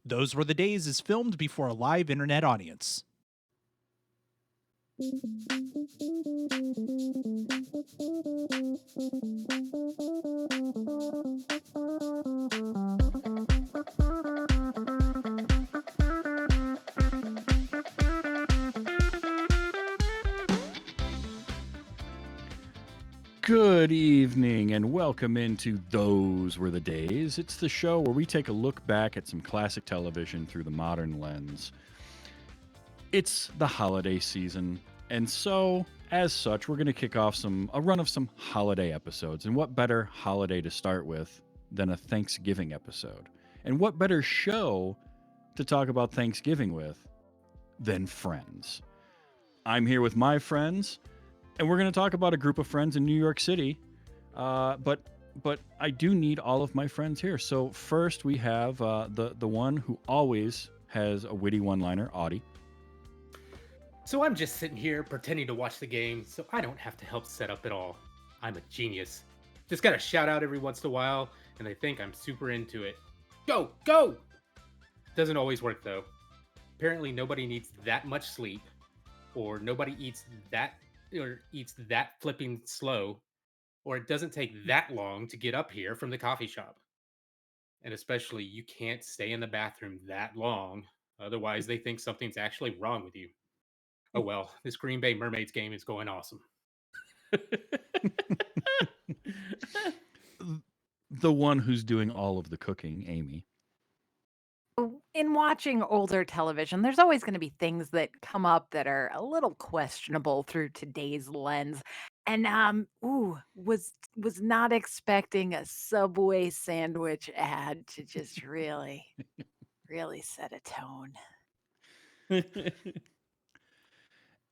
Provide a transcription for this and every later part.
Those Were the Days is filmed before a live internet audience. Good evening and welcome into Those Were the Days. It's the show where we take a look back at some classic television through the modern lens. It's the holiday season, and so, as such, we're going to kick off a run of some holiday episodes. And what better holiday to start with than a Thanksgiving episode? And what better show to talk about Thanksgiving with than Friends? I'm here with my friends, and we're going to talk about a group of friends in New York City. But I do need all of my friends here. So first we have the one who always has a witty one-liner, Audie. So I'm just sitting here pretending to watch the game so I don't have to help set up at all. I'm a genius. Just gotta shout out every once in a while and they think I'm super into it. Go, go! Doesn't always work though. Apparently nobody needs that much sleep, or nobody eats that flipping slow, or it doesn't take that long to get up here from the coffee shop. And especially you can't stay in the bathroom that long, otherwise they think something's actually wrong with you. Oh well, this Green Bay Mermaids game is going awesome. The one who's doing all of the cooking, Amy. In watching older television, there's always going to be things that come up that are a little questionable through today's lens. And was not expecting a Subway sandwich ad to just really set a tone.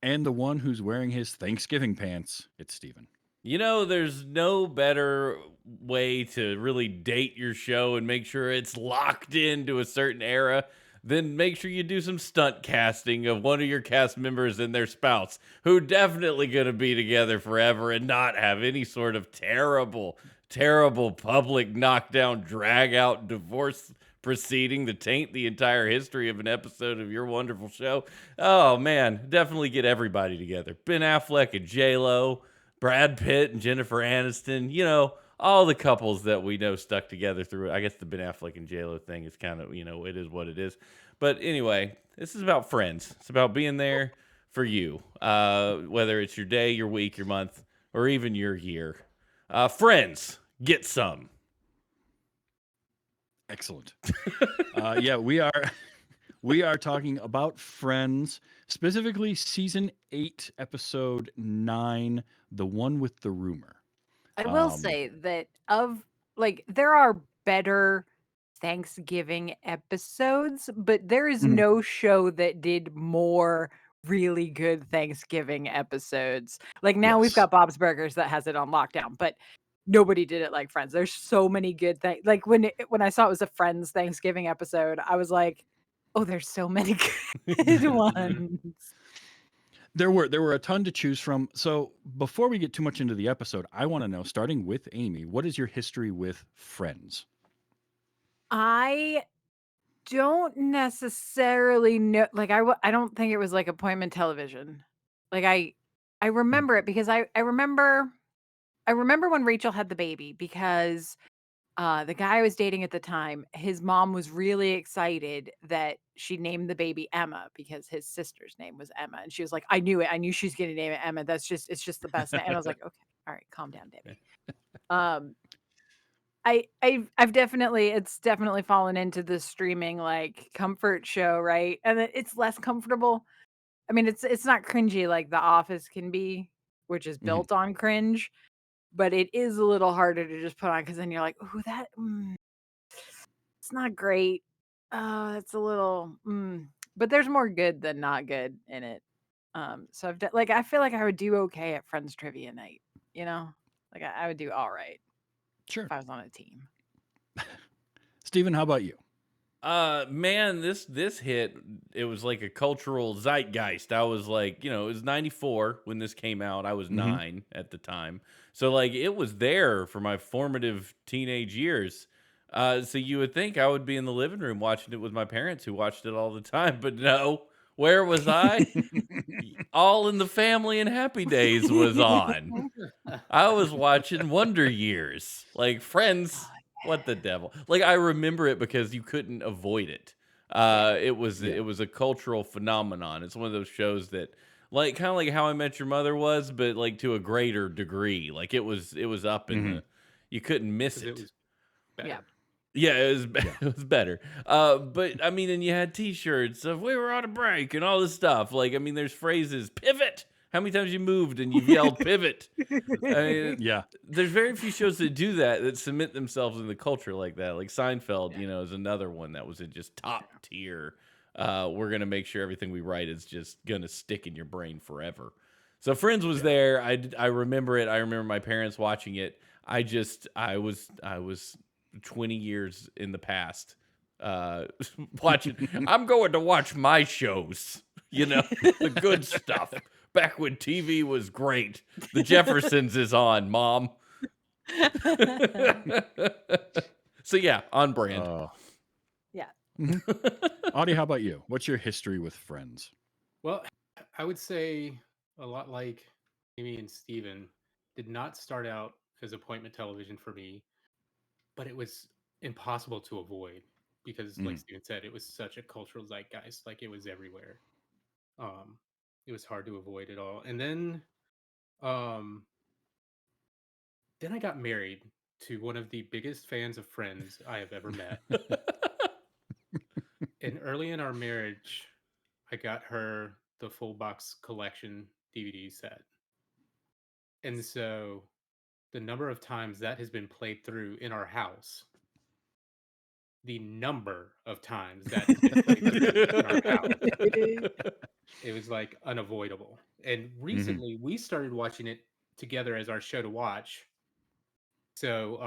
And the one who's wearing his Thanksgiving pants, it's Steven. You know, there's no better way to really date your show and make sure it's locked into a certain era than make sure you do some stunt casting of one of your cast members and their spouse, who definitely going to be together forever and not have any sort of terrible, terrible public knockdown, drag out divorce proceeding to taint the entire history of an episode of your wonderful show. Oh man, definitely get everybody together. Ben Affleck and J-Lo, Brad Pitt and Jennifer Aniston, all the couples that we know stuck together through. I guess the Ben Affleck and J-Lo thing is kind of, it is what it is. But anyway, this is about friends. It's about being there for you, whether it's your day, your week, your month, or even your year. Friends, get some. Excellent. Yeah, we are talking about Friends, specifically season 8, episode 9, the one with the rumor. I will say that there are better Thanksgiving episodes, but there is no show that did more really good Thanksgiving episodes. Like now we've got Bob's Burgers that has it on lockdown, but nobody did it like Friends. There's so many good things. Like when I saw it was a Friends Thanksgiving episode, I was like, oh, there's so many good ones. There were a ton to choose from. So before we get too much into the episode, I want to know, starting with Amy, what is your history with Friends? I don't necessarily know. Like I don't think it was like appointment television. Like I remember it because I remember when Rachel had the baby, because the guy I was dating at the time, his mom was really excited that she named the baby Emma because his sister's name was Emma. And she was like, I knew it. I knew she's going to name it Emma. It's just the best name. And I was like, okay, all right, calm down, Debbie. I've definitely, it's definitely fallen into the streaming like comfort show, right? And it's less comfortable. I mean, it's not cringy like The Office can be, which is built on cringe, but it is a little harder to just put on, because then you're like, ooh, it's not great. It's a little, but there's more good than not good in it. So I feel like I would do okay at Friends Trivia Night, like I would do all right. Sure. If I was on a team. Steven, how about you? Man, this hit, it was like a cultural zeitgeist. I was like, it was 94 when this came out. I was 9 at the time. So like it was there for my formative teenage years. So you would think I would be in the living room watching it with my parents who watched it all the time, but no. Where was I? All in the Family and Happy Days was on. I was watching Wonder Years. Like Friends, what the devil? Like I remember it because you couldn't avoid it. It was Yeah. it was a cultural phenomenon. It's one of those shows that like kind of like How I Met Your Mother was, but like to a greater degree. Like it was up in Mhm. the you couldn't miss Because it it. was better. Yeah. Yeah, it was Yeah. it was better. But I mean, and you had T-shirts of "We were on a break" and all this stuff. Like, I mean, there's phrases pivot. How many times you moved and you've yelled pivot? I mean, Yeah. there's very few shows that do that submit themselves in the culture like that. Like Seinfeld, Yeah. is another one that was in just top tier. We're gonna make sure everything we write is just gonna stick in your brain forever. So Friends was there. I remember it. I remember my parents watching it. I was 20 years in the past watching. I'm going to watch my shows, the good stuff. Back when TV was great. The Jeffersons is on, Mom. So yeah, on brand. Yeah. Mhm. Audie, how about you? What's your history with Friends? Well, I would say a lot like Amy and Steven did not start out as appointment television for me, but it was impossible to avoid because, like Mm. Steven said, it was such a cultural zeitgeist. Like it was everywhere. Um, it was hard to avoid it all. And um, then I got married to one of the biggest fans of Friends I have ever met. And early in our marriage, I got her the full box collection DVD set. And so the number of times that has been played through in our house, the number of times that has been played through in our house, it was like unavoidable. And Mhm. recently we started watching it together as our show to watch. So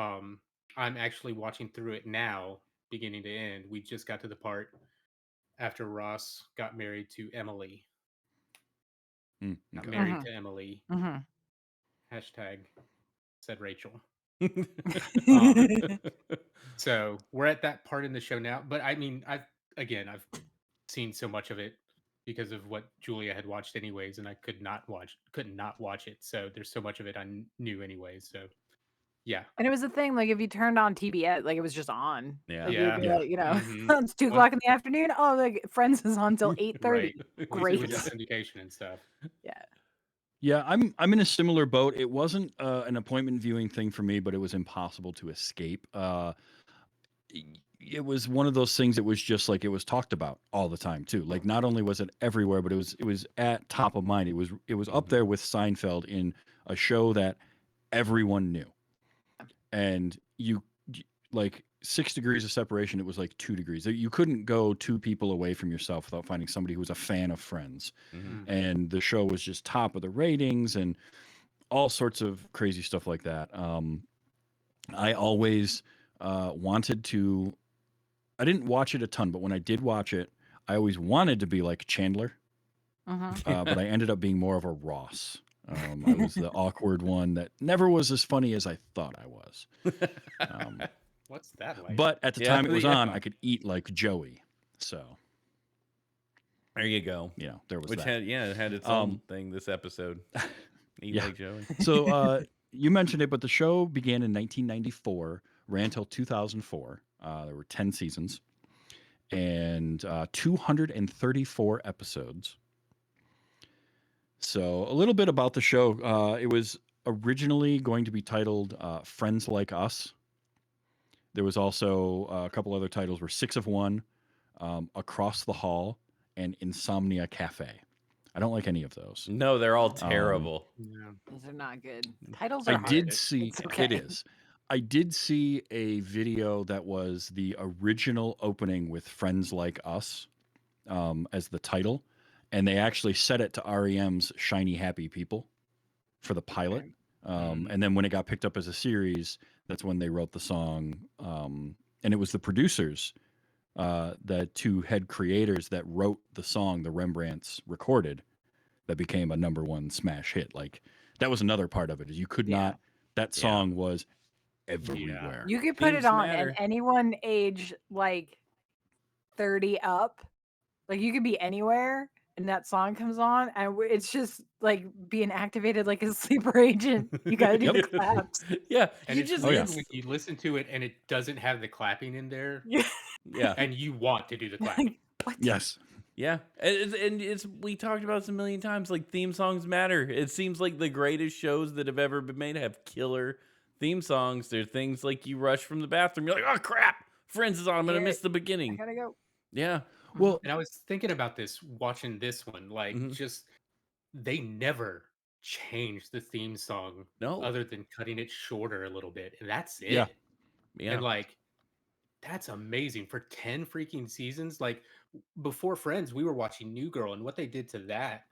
I'm actually watching through it now, beginning to end. We just got to the part after Ross got married to Emily. Mm, Got okay. married Mhm. to Emily. Mhm. Hashtag said Rachel. Um, so we're at that part in the show now. But I mean, I've seen so much of it because of what Julia had watched anyways, and I couldn't not watch it. So there's so much of it I knew anyways. So yeah, And it was a thing, like, if you turned on TBS, like, it was just on. Yeah. Like, you'd yeah. be Yeah. like, hmm it's 2 Once o'clock in the afternoon. Oh, like, Friends is on till 8:30. right, once it was in Great. syndication and stuff. Yeah. Yeah, I'm in a similar boat. It wasn't an appointment viewing thing for me, but it was impossible to escape. It was one of those things that was just like it was talked about all the time too. Like not only was it everywhere, but it was at top of mind. It was up hmm there with Seinfeld in a show that everyone knew. And like 6 degrees of separation, it was like 2 degrees. You couldn't go two people away from yourself without finding somebody who was a fan of Friends. Mhm. hmm And the show was just top of the ratings and all sorts of crazy stuff like that. I always wanted to. I didn't watch it a ton, but when I did watch it, I always wanted to be like Chandler, but I ended up being more of a Ross. I was the awkward one that never was as funny as I thought I was. Um, What's that like? but at the Yeah, time it was yeah. on, I could eat like Joey. So, There you go. there was Which that. it had its Um, own thing this episode. Eat yeah. like Joey. So you mentioned it, but the show began in 1994, ran till 2004. There were 10 seasons and 234 episodes. So a little bit about the show. It was originally going to be titled Friends Like Us. There was also a couple other titles were Six of One, Across the Hall, and Insomnia Cafe. I don't like any of those. No, they're all Um, terrible. Yeah. Those are not good. Titles I are I've did hard. heard see It's it okay. is. I did see a video that was the original opening with Friends Like Us as the title, and they actually set it to REM's Shiny Happy People for the pilot. Mhm. And then when it got picked up as a series, that's when they wrote the song. And it was the producers, the two head creators that wrote the song the Rembrandts recorded that became a #1 smash hit. Like that was another part of it is you could Yeah. not. That Yeah. song was everywhere. You could put Themes it on, matter. and anyone age like 30 up, like you could be anywhere, and that song comes on, and it's just like being activated like a sleeper agent. You got to do the Yep. claps. Yeah, And you it's just Oh, yeah. weird when you listen to it and it doesn't have the clapping in there, yeah. and you want to do the clapping. Like, what? Yes. Yeah, and it's we talked about this a million times. Like theme songs matter. It seems like the greatest shows that have ever been made have killer theme songs. They're things like you rush from the bathroom. You're like, oh crap, Friends is on. I'm gonna Hear miss it. the I beginning. gotta go. Yeah. Well, And I was thinking about this watching this one, like Mhm. just they never changed the theme song No. other than cutting it shorter a little bit, and that's it. Yeah. Yeah. And like that's amazing for 10 freaking seasons. Like before Friends, we were watching New Girl, and what they did to that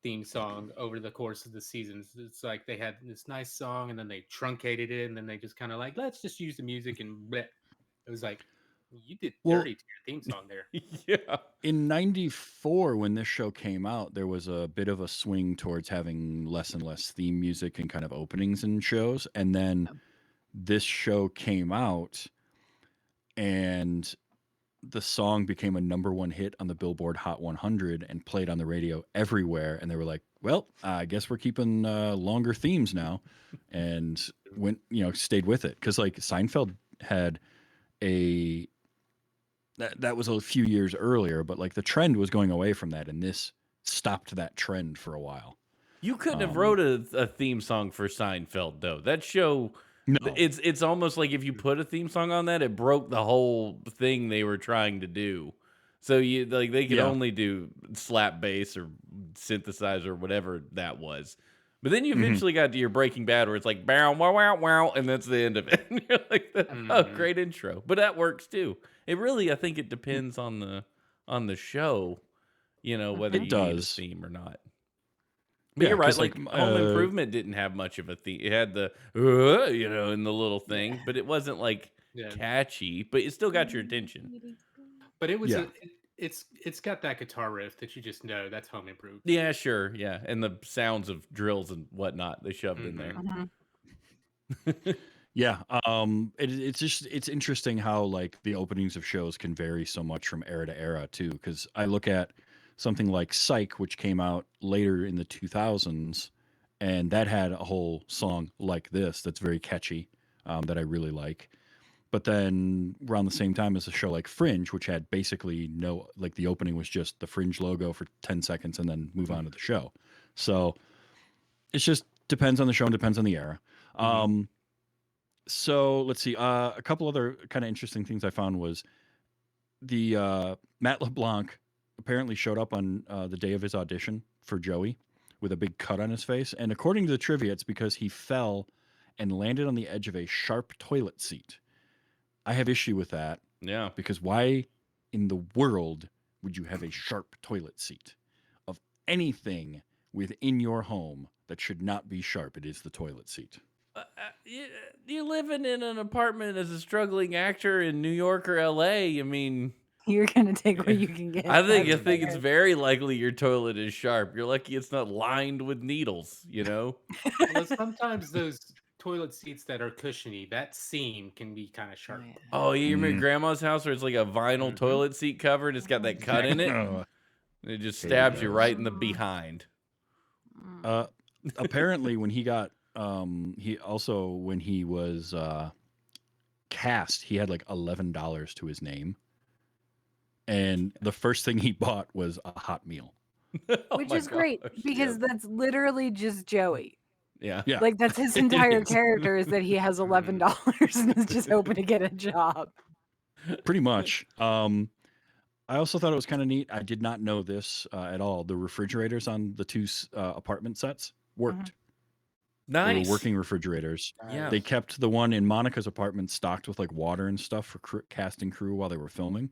theme song over the course of the seasons, it's like they had this nice song and then they truncated it, and then they just kind of like, let's just use the music and bleh. It was like you did Well- dirty to your theme song there. yeah. in 94, when this show came out, there was a bit of a swing towards having less and less theme music and kind of openings in shows. And then this show came out and the song became a #1 hit on the Billboard Hot 100 and played on the radio everywhere. And they were like, well, I guess we're keeping longer themes now. And went, stayed with it. Because like Seinfeld had a that was a few years earlier, but like the trend was going away from that, and this stopped that trend for a while. You couldn't have wrote a theme song for Seinfeld though. That show, No. it's almost like if you put a theme song on that, it broke the whole thing they were trying to do. So you like they could Yeah. only do slap bass or synthesizer or whatever that was. But then you eventually got to your Breaking Bad where it's like bow wow wow wow, and that's the end of it. And you're like, oh, great intro. But that works too. It really, I think it depends on the show, whether It you need a does. theme or not. But Yeah, you're right. 'cause, Like like, Home Improvement didn't have much of a theme. It had the in the little thing, but it wasn't like Yeah. catchy. But it still got your attention. But it was Yeah. it's got that guitar riff that you just know that's Home Improved. Yeah, sure, yeah, and the sounds of drills and whatnot they shoved in there. Yeah. It's interesting how like the openings of shows can vary so much from era to era too. Because I look at something like Psych, which came out later in the 2000s, and that had a whole song like this that's very catchy, that I really like. But then around the same time as a show like Fringe, which had basically no, like the opening was just the Fringe logo for 10 seconds and then move on to the show. So it just depends on the show and depends on the era. So let's see. A couple other kind of interesting things I found was the Matt LeBlanc apparently showed up on the day of his audition for Joey with a big cut on his face. And according to the trivia, it's because he fell and landed on the edge of a sharp toilet seat. I have issue with that Yeah, because why in the world would you have a sharp toilet seat? Of anything within your home that should not be sharp, it is the toilet seat. you're living in an apartment as a struggling actor in New York or L.A. I mean, You're gonna take what you can get. I think That's it's fair. very likely your toilet is sharp. You're lucky it's not lined with needles. Well, sometimes those toilet seats that are cushiony, that seam can be kind of sharp. yeah. Oh, you remember Mm. Grandma's house where it's like a vinyl toilet seat cover and it's got that cut in it? Oh, It just Hey, stabs you guys. right in the behind. apparently when he got he also when he was cast, he had like $11 to his name, and the first thing he bought was a hot meal. Oh Which my is great gosh, because yeah. that's literally just Joey. Yeah. Yeah. Like that's his It entire is. character is that he has $11 and is just hoping to get a job. Pretty much. I also thought it was kind of neat. I did not know this at all. The refrigerators on the two apartment sets worked. They Nice. were working refrigerators. Yeah. They kept the one in Monica's apartment stocked with like water and stuff for casting crew while they were filming.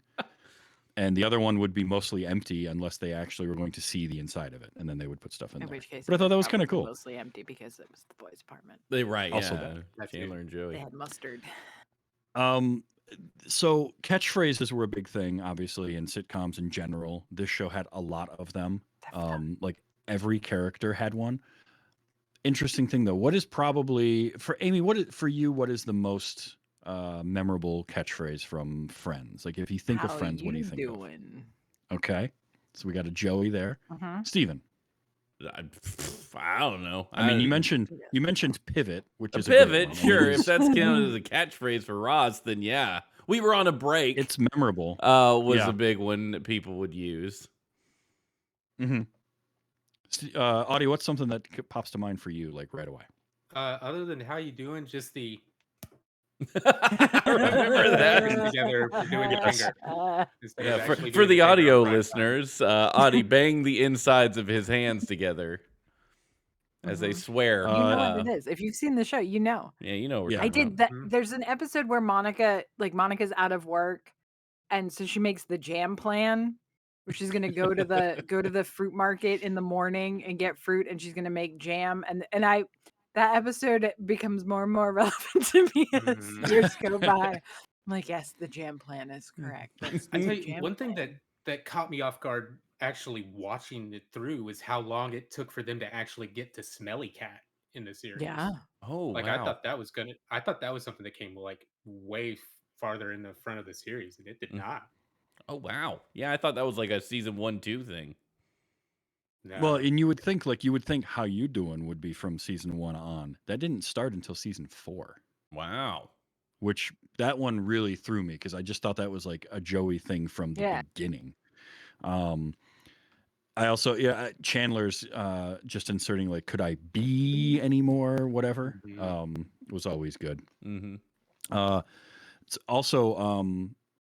And the other one would be mostly empty unless they actually were going to see the inside of it, and then they would put stuff in In there. which case, But I it thought that was kind of probably cool. mostly empty because it was the boys' apartment. They right, Also yeah. that. That's Chandler it. and They Joey. had mustard. So catchphrases were a big thing, obviously, in sitcoms in general. This show had a lot of them. Like every character had one. interesting thing though. What is probably for Amy? For you? What is the most memorable catchphrase from Friends? Like, if you think of How Friends, what do you you think of? doing? Okay, so we got a Joey there. Mhm. Steven. I don't know. I mean, you mentioned pivot, which A is a great pivot, one. and sure. it If is, that's counted as a catchphrase for Ross, then yeah. We were on a break. it's memorable. Was Yeah. a big one that people would use. Mm-hmm. Audie, what's something that pops to mind for you, like right away? Other than how you doing, just the I remember hands that. together for doing the Yes. finger instead Yeah, of for, actually for doing the the finger on audio prime time. listeners, Audie banged the insides of his hands together as they Mhm. swear. You know Uh, what it is. If you've seen the show, you know. Yeah, you know what we're Yeah. I talking did about. that. Mhm. There's an episode where Monica's out of work, and so she makes the jam plan, where she's gonna go to the fruit market in the morning and get fruit, and she's gonna make jam. And that episode becomes more and more relevant to me as Mhm. years go by. I'm like, yes, the jam plan is Mm. correct. Let's I do tell the you, jam one thing plan. that caught me off guard actually watching it through is how long it took for them to actually get to Smelly Cat in the series. Yeah. Oh, Like wow. I thought that was something that came like way farther in the front of the series, and it did Mm. not. Oh, wow. Yeah, I thought that was like a season 1-2 thing. Well, No. and you would think How You Doing would be from season 1 on. That didn't start until season 4, Wow. which that one really threw me because I just thought that was like a Joey thing from the Yeah. beginning. Um, I also, Chandler's just inserting like, could I be anymore? Whatever. Mhm. Was always good. Mm-hmm. Uh, it's also,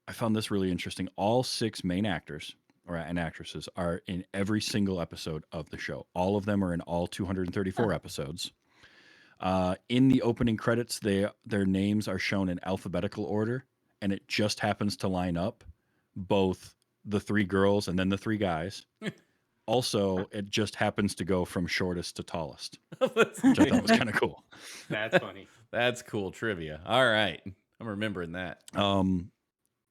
I found this really interesting. All 6 main actors and actresses are in every single episode of the show. All of them are in all 234 episodes. In the opening credits, their names are shown in alphabetical order, and it just happens to line up both the 3 girls and then the 3 guys. Also, it just happens to go from shortest to tallest, That's which I great. thought was kind of cool. That's funny. That's cool trivia. All right. I'm remembering that.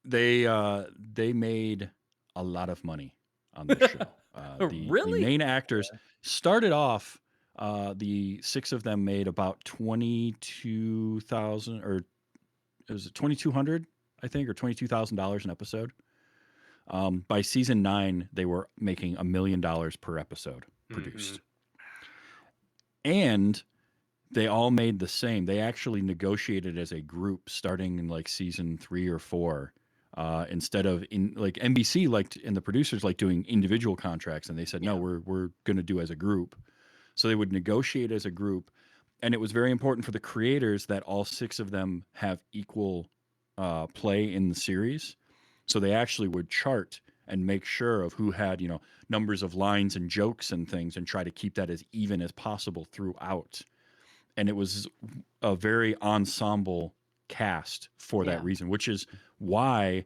They made a lot of money on this show. The Really? main actors started off. The 6 of them made about 22,000, or was it 2,200? I think, or $22,000 an episode. By season 9, they were making $1 million per episode produced, and they all made the same. They actually negotiated as a group starting in like season 3 or 4. Instead of in like NBC liked and the producers like doing individual contracts, and they said no, we're going to do as a group. So they would negotiate as a group, and it was very important for the creators that all 6 of them have equal play in the series. So they actually would chart and make sure of who had numbers of lines and jokes and things, and try to keep that as even as possible throughout. And it was a very ensemble cast for that Yeah. reason, which is why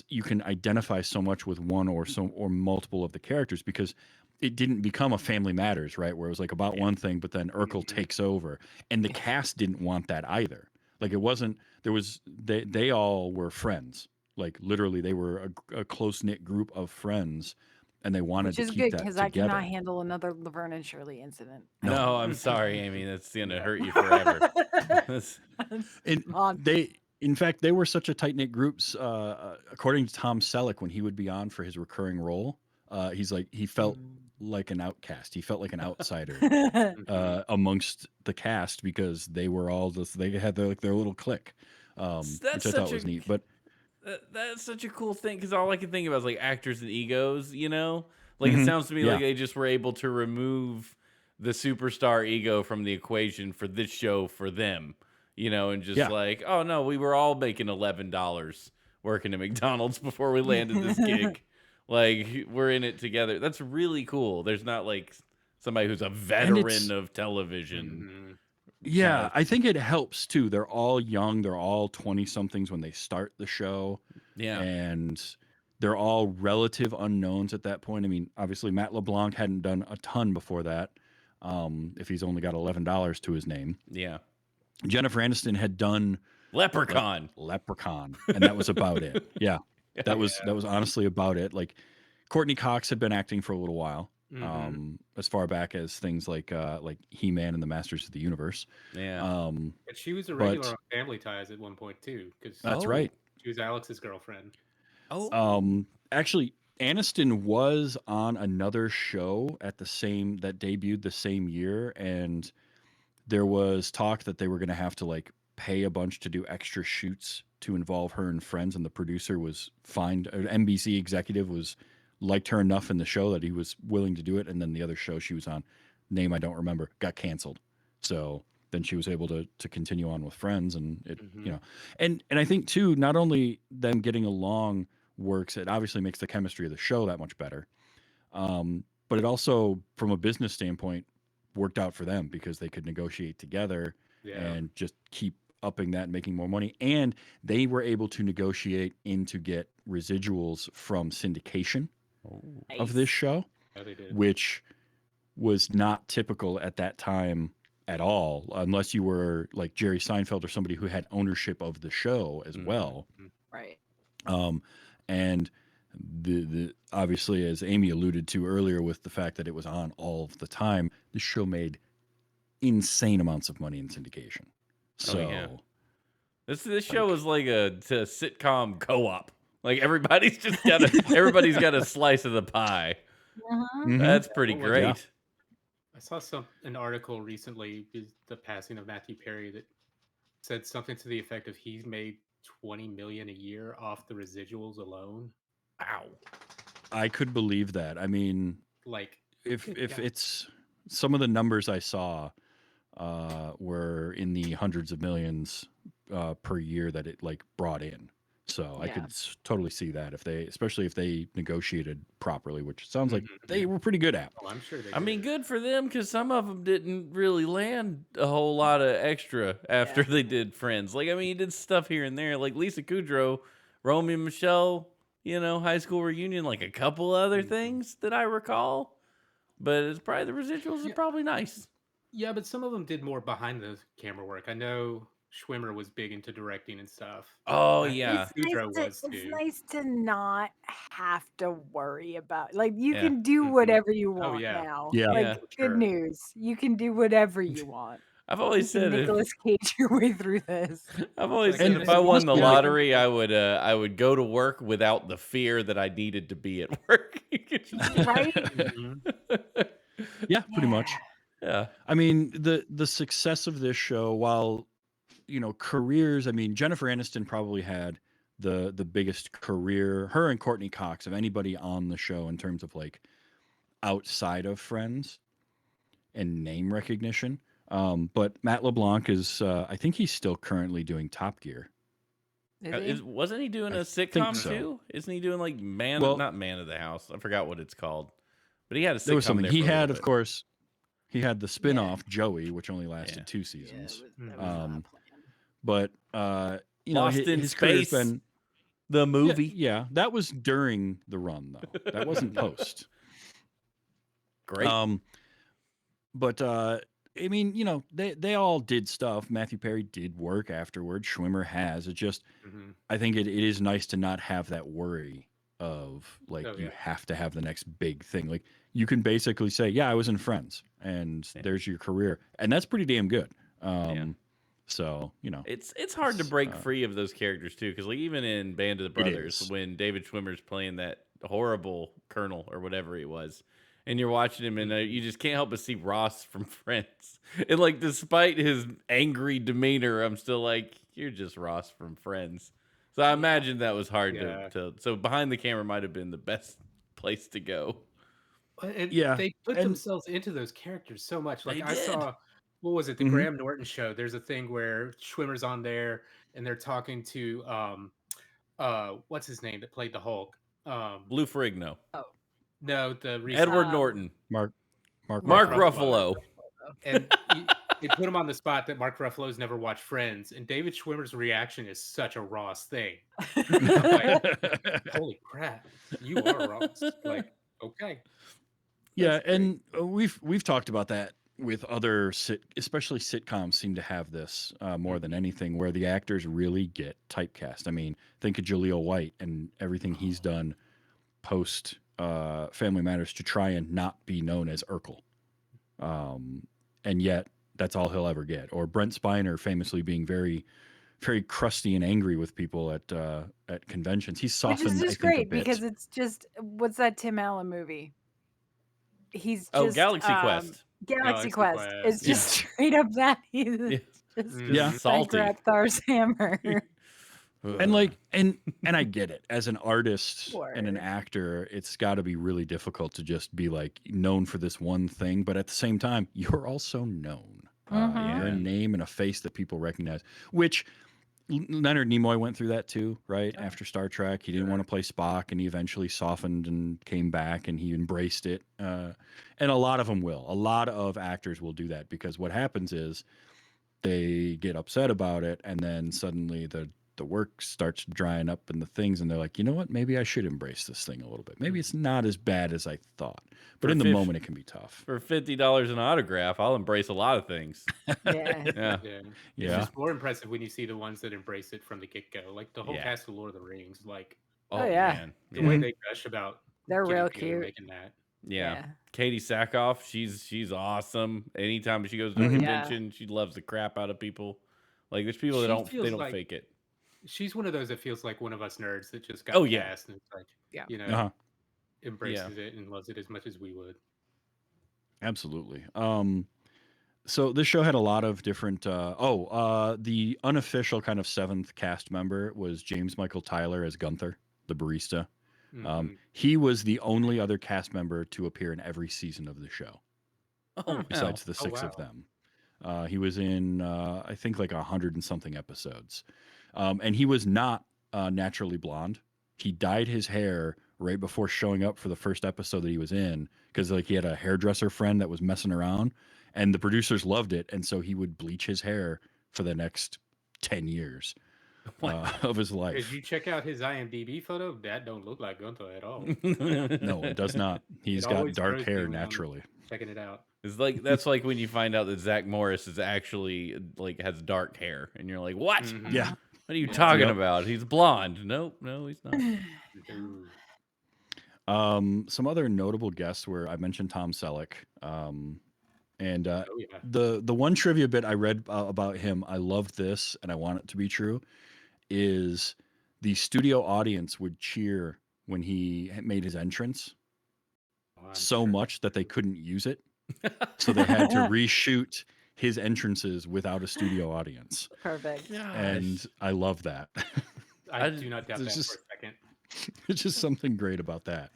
you can identify so much with one or multiple of the characters, because it didn't become a Family Matters, right, where it was like about one thing, but then Urkel takes over, and the cast didn't want that either. Like, it wasn't, there was, they all were friends, like literally they were a close-knit group of friends, and they wanted Which to is keep good that because I together. cannot handle another Laverne and Shirley incident. No, I'm sorry, Amy. That's going to hurt you forever. That's- And in fact, they were such a tight knit group. According to Tom Selleck, when he would be on for his recurring role, he's like, he felt like an outcast. He felt like an outsider amongst the cast, because they were all they had their little clique, which I thought was neat. But that's such a cool thing, because all I can think about is like actors and egos, Like, it Mhm. sounds to me Yeah. like they just were able to remove the superstar ego from the equation for this show for them, and just Yeah. like, oh no, we were all making $11 working at McDonald's before we landed this gig. Like, we're in it together. That's really cool. There's not like somebody who's a veteran of television. Yeah, I think it helps too. They're all young. They're all 20 somethings when they start the show. Yeah. And they're all relative unknowns at that point. I mean, obviously Matt LeBlanc hadn't done a ton before that. If he's only got $11 to his name. Yeah. Jennifer Aniston had done Leprechaun. Leprechaun, and that was about it. Yeah. That was honestly about it. Like, Courtney Cox had been acting for a little while. as far back as things like He-Man and the Masters of the Universe. Yeah. Um, And she was a regular but on Family Ties at one point too, because that's Oh. right. she was Alex's girlfriend. Oh. Actually, Aniston was on another show that debuted the same year, and there was talk that they were going to have to like pay a bunch to do extra shoots to involve her and friends, and the producer was fine. An NBC executive was liked her enough in the show that he was willing to do it, and then the other show she was on, name I don't remember, got canceled. So then she was able to continue on with Friends, and it and I think too, not only them getting along works, it obviously makes the chemistry of the show that much better. But it also, from a business standpoint, worked out for them because they could negotiate together Yeah. and just keep upping that and making more money. And they were able to negotiate in to get residuals from syndication of this show, Yeah, they did. which was not typical at that time at all, unless you were like Jerry Seinfeld or somebody who had ownership of the show as well. Right. And the obviously, as Amy alluded to earlier, with the fact that it was on all of the time, this show made insane amounts of money in syndication. So yeah. This show is like a sitcom co-op. Like everybody's got a slice of the pie. That's pretty What was great. Yeah. I saw an article recently, the passing of Matthew Perry, that said something to the effect of he's made $20 million a year off the residuals alone. Wow. I could believe that. I mean, Like, if good God. it's some of the numbers I saw were in the hundreds of millions per year that it like brought in. So I could totally see that especially if they negotiated properly, which it sounds like they were pretty good at. Oh, I'm sure they I mean, did. good for them because some of them didn't really land a whole lot of extra after they did Friends. Like, I mean, he did stuff here and there, like Lisa Kudrow, Romeo and Michelle, High School Reunion, like a couple other things that I recall. But it's probably the residuals are probably nice. Yeah, but some of them did more behind the camera work. I know Schwimmer was big into directing and stuff. Oh, I think yeah. Kudrow was It's too. nice to not have to worry about, like, you Yeah. can do whatever you Oh, want yeah. now. Yeah. Like, Yeah, good sure. news. You can do whatever you want. I've You always can said if, Nicolas Cage your way through this. I've always Like, said and if I won the yeah. lottery, I would go to work without the fear that I needed to be at work. Right? Yeah, pretty much. Yeah. I mean, the success of this show, while careers, I mean, Jennifer Aniston probably had the biggest career, her and Courtney Cox, of anybody on the show in terms of like outside of Friends and name recognition. But Matt LeBlanc is, I think he's still currently doing Top Gear. Is he? Wasn't he doing I a think sitcom so. too? Isn't he doing like Well- not Man of the House? I forgot what it's called. But he had a sitcom There was something there he for a had, little of bit. course. He had the spin-off Joey, which only lasted Yeah. 2 Yeah, seasons. that was not Um, planned. But Lost in his career's Space, been the movie. Yeah, that was during the run though. That wasn't post. Great. But I mean, they all did stuff. Matthew Perry did work afterward. Schwimmer has. It just, I think it is nice to not have that worry of like you have to have the next big thing. Like you can basically say, yeah, I was in Friends, and there's your career, and that's pretty damn good. So it's hard to break free of those characters too, because like even in Band of the Brothers, is. when David Schwimmer's playing that horrible colonel or whatever he was, and you're watching him, and you just can't help but see Ross from Friends. And like, despite his angry demeanor, I'm still like, you're just Ross from Friends. So I imagine that was hard to. So behind the camera might have been the best place to go. They put themselves into those characters so much. Like I saw, what was it? The Graham Norton show. There's a thing where Schwimmer's on there and they're talking to what's his name that played the Hulk? Lou Ferrigno. Oh. No, the recent Edward Norton. Mark Ruffalo. And they put him on the spot that Mark Ruffalo's never watched Friends, and David Schwimmer's reaction is such a Ross thing. Like, holy crap, you are Ross. Like, okay. Yeah, and we've talked about that with other especially sitcoms seem to have this more than anything, where the actors really get typecast. I mean, think of Jaleel White and everything he's done post Family Matters to try and not be known as Urkel. And yet that's all he'll ever get. Or Brent Spiner famously being very, very crusty and angry with people at conventions. He's Which softened, is I just think, a great bit. because it's just what's that Tim Allen movie? He's Oh, just Galaxy Quest. Galaxy Galaxy Quest. It's Quest. just Yeah. straight up that he's Yeah. just Yeah. Salty. Bankrupt Thor's hammer. And like and I get it. As an artist and an Word. actor, it's got to be really difficult to just be like known for this one thing, but at the same time, you're also known. Mhm. You're a Yeah. name and a face that people recognize, which Leonard Nimoy went through that too, right? Oh. After Star Trek, he didn't want to play Spock, and he eventually softened and came back, and he embraced it. And a lot of them will. A lot of actors will do that because what happens is they get upset about it, and then suddenly the work starts drying up and the things, and they're like, you know what? Maybe I should embrace this thing a little bit. Maybe it's not as bad as I thought. But For in the fif- moment, it can be tough. For $50 an autograph, I'll embrace a lot of things. Yeah. Yeah. Yeah. It's Yeah. just more impressive when you see the ones that embrace it from the get-go. Like the whole Yeah. cast of Lord of the Rings, like Oh, yeah. Man. the Yeah. way Mhm. they gush about They're getting real together cute. making that. Yeah. Katie Sackhoff, she's awesome. Anytime she goes to a Mhm. Yeah. convention, she loves the crap out of people. Like there's people that She don't feels they don't like fake it. she's one of those that feels like one of us nerds that just got Oh, yeah. cast and it's like, Yeah. you know, Uh-huh. embraces it and loves it as much as we would. Absolutely. So this show had a lot of different. The unofficial kind of seventh cast member was James Michael Tyler as Gunther, the barista. Mhm. He was the only other cast member to appear in every season of the show, Oh, wow. besides the Oh, six of wow. them. He was in, I think, like 100 and something episodes, and he was not naturally blonde. He dyed his hair right before showing up for the first episode that he was in because like he had a hairdresser friend that was messing around, and the producers loved it, and so he would bleach his hair for the next 10 years of his As life. you check out his IMDb photo, that don't look like Gunther at all. No, it does not. He's It got always dark throws me hair when I'm naturally. checking it out. It's like that's like when you find out that Zach Morris is actually like has dark hair, and you're like, "What? Mhm. Yeah. What are you Yeah. talking Yep. about? He's blonde." Nope, no, he's not. Ooh. Some other notable guests were I mentioned Tom Selleck, and Oh yeah. the one trivia bit I read about him, I loved this, and I want it to be true, is the studio audience would cheer when he made his entrance Oh, I'm so sure. much that they couldn't use it, so they had to reshoot his entrances without a studio audience, Perfect. and I love that. I do not doubt There's that just- for a second. There's just something great about that.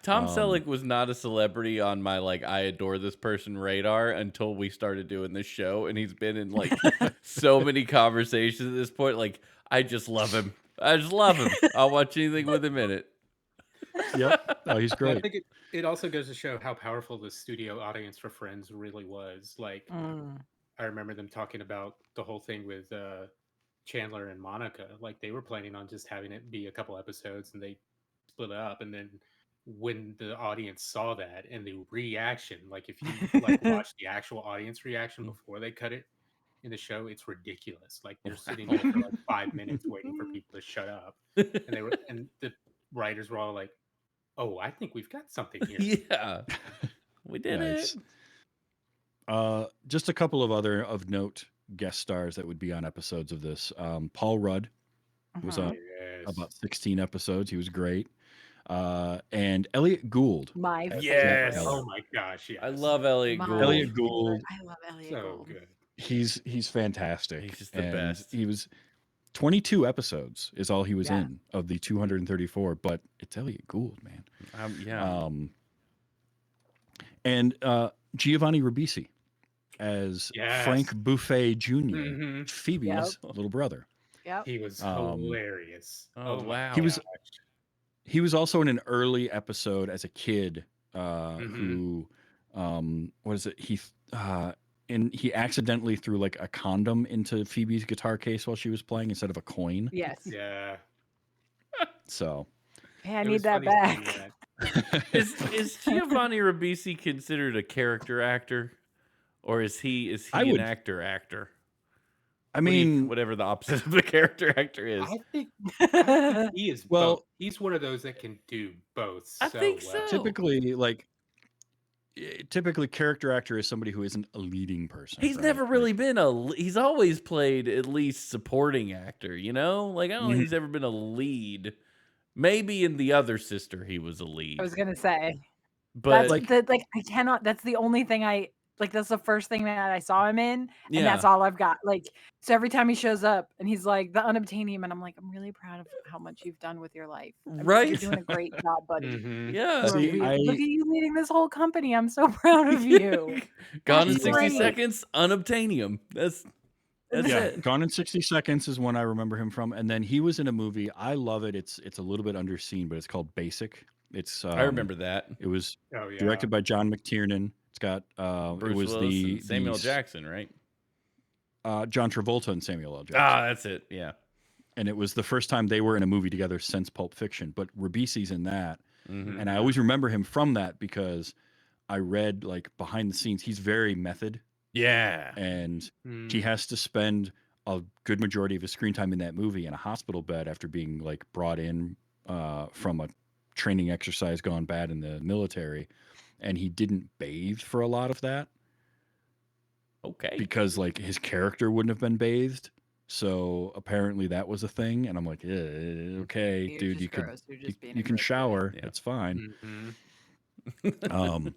Tom Um, Selleck was not a celebrity on my like I adore this person radar until we started doing this show, and he's been in like so many conversations at this point. Like I just love him. I just love him. I'll watch anything with him in it. Yep. Oh, he's I great. think it also goes to show how powerful the studio audience for Friends really was. Like I remember them talking about the whole thing with Chandler and Monica. Like they were planning on just having it be a couple episodes and they split up. And then when the audience saw that and the reaction, like if you like watch the actual audience reaction before they cut it in the show, it's ridiculous. Like they're sitting there for like 5 minutes waiting for people to shut up. And the writers were all like, "Oh, I think we've got something here." Yeah, we did Nice. it. Just a couple of other of note guest stars that would be on episodes of this. Paul Rudd was on Yes. about 16 episodes. He was great. And Elliot Gould. My Yes. favorite. Oh my gosh, yes. I love Elliot My Gould. Elliot Gould. I love Elliot So Gould. good. He's fantastic. He's just the And best. He was 22 episodes is all he was Yeah. in of the 234, but it's Elliot Gould, man. Yeah. And Giovanni Ribisi as Yes. Frank Buffet Jr., Mhm. Phoebe's little brother. Yep. He was Um, hilarious. Oh, my wow. He was- gosh. He was also in an early episode as a kid Mhm. who, what is it? He accidentally threw like a condom into Phoebe's guitar case while she was playing instead of a coin. Yes. Yeah. So Hey, I It need was that funny seeing back. that. Is Giovanni Ribisi considered a character actor, or is he I an would- actor? I mean, whatever the opposite of the character actor is. I think he is well, both. He's one of those that can do both I so think well. so. typically character actor is somebody who isn't a leading person. He's right? never Like, really been he's always played at least supporting actor, you know? Like, I don't think he's ever been a lead. Maybe in The Other Sister he was a I lead. was gonna say But that's I cannot. That's the only thing that's the first thing that I saw him in, and that's yeah. all I've got. Like, so every time he shows up and he's like the unobtainium, and I'm like, I'm really proud of how much you've done with your life. You're Right? doing a great job, buddy. Mhm. Yeah. You are See, look at you leading this whole company. I'm so proud of you. Gone in That's 60 great. seconds, unobtainium. That's yeah, it. Gone in 60 Seconds is one I remember him from, and then he was in a movie. I love it. It's a little bit underseen, but it's called Basic. It's I remember that. It was Oh yeah. directed by John McTiernan. It's got Bruce it was Willis and Samuel Jackson, right? John Travolta and Samuel L. Jackson. Ah, that's it. Yeah. And it was the first time they were in a movie together since Pulp Fiction. But Ribisi's in that, Mhm. and I always remember him from that because I read like behind the scenes. He's very method, Yeah. and Mm. he has to spend a good majority of his screen time in that movie in a hospital bed after being like brought in from a training exercise gone bad in the military, and he didn't bathe for a lot of that Okay. because like his character wouldn't have been bathed. So apparently that was a thing, and I'm like, okay, You're dude, just you could gross. You're just being you a can gross guy. shower, Yeah. it's fine. Mhm.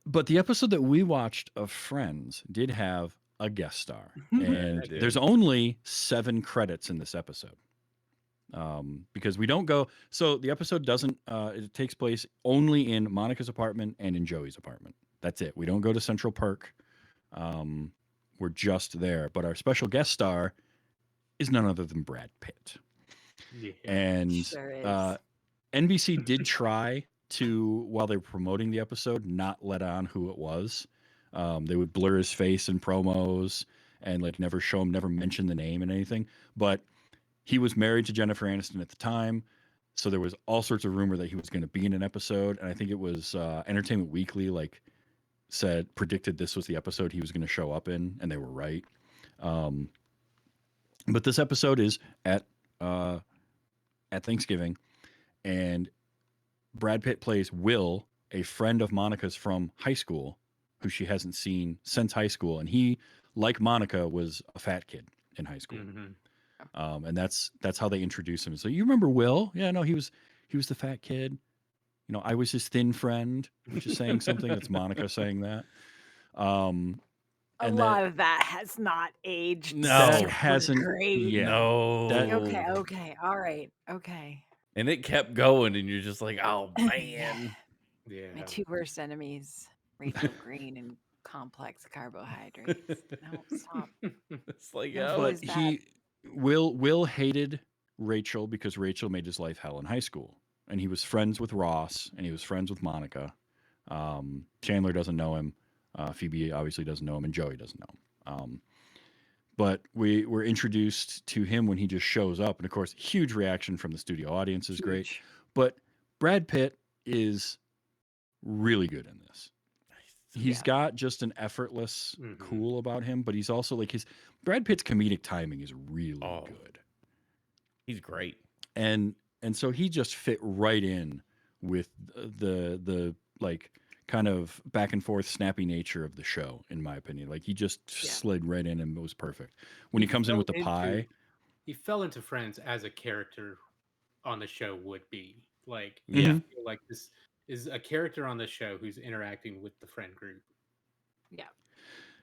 But the episode that we watched of Friends did have a guest star, and it did. there's only 7 credits in this episode. Because we don't go. So the episode doesn't. It takes place only in Monica's apartment and in Joey's apartment. That's it. We don't go to Central Park. We're just there. But our special guest star is none other than Brad Pitt. Yeah. And Sure is. NBC did try to, while they were promoting the episode, not let on who it was. They would blur his face in promos and like never show him, never mention the name and anything. But he was married to Jennifer Aniston at the time, so there was all sorts of rumor that he was going to be in an episode. And I think it was Entertainment Weekly predicted this was the episode he was going to show up in, and they were right. But this episode is at Thanksgiving, and Brad Pitt plays Will, a friend of Monica's from high school, who she hasn't seen since high school, and he, like Monica, was a fat kid in high school. Mhm. And that's how they introduce him. So you remember Will? Yeah, no, he was the fat kid. You know, I was his thin friend, which is saying something. That's Monica saying that. A And lot of that has not aged. No. that super hasn't. great. Yeah, No. that- Okay. All right. Okay. And it kept going, and you're just like, oh man. Yeah. My 2 worst enemies, Rachel Green and complex carbohydrates. No, stop. It's like, No, oh, but but is Will hated Rachel because Rachel made his life hell in high school, and he was friends with Ross and he was friends with Monica. Chandler doesn't know him. Phoebe obviously doesn't know him, and Joey doesn't know him. But we were introduced to him when he just shows up, and of course, huge reaction from the studio audience is great. huge. But Brad Pitt is really good in this. He's Yeah. got just an effortless Mhm. cool about him, but he's also like Brad Pitt's comedic timing is really Oh. good. he's great. And so he just fit right in with the like kind of back and forth snappy nature of the show, in my opinion. Like he just Yeah. slid right in and was perfect. When he comes in with the fell pie, into- He fell into Friends as a character on the show would be. Like, Yeah. I feel like this is a character on the show who's interacting with the friend group.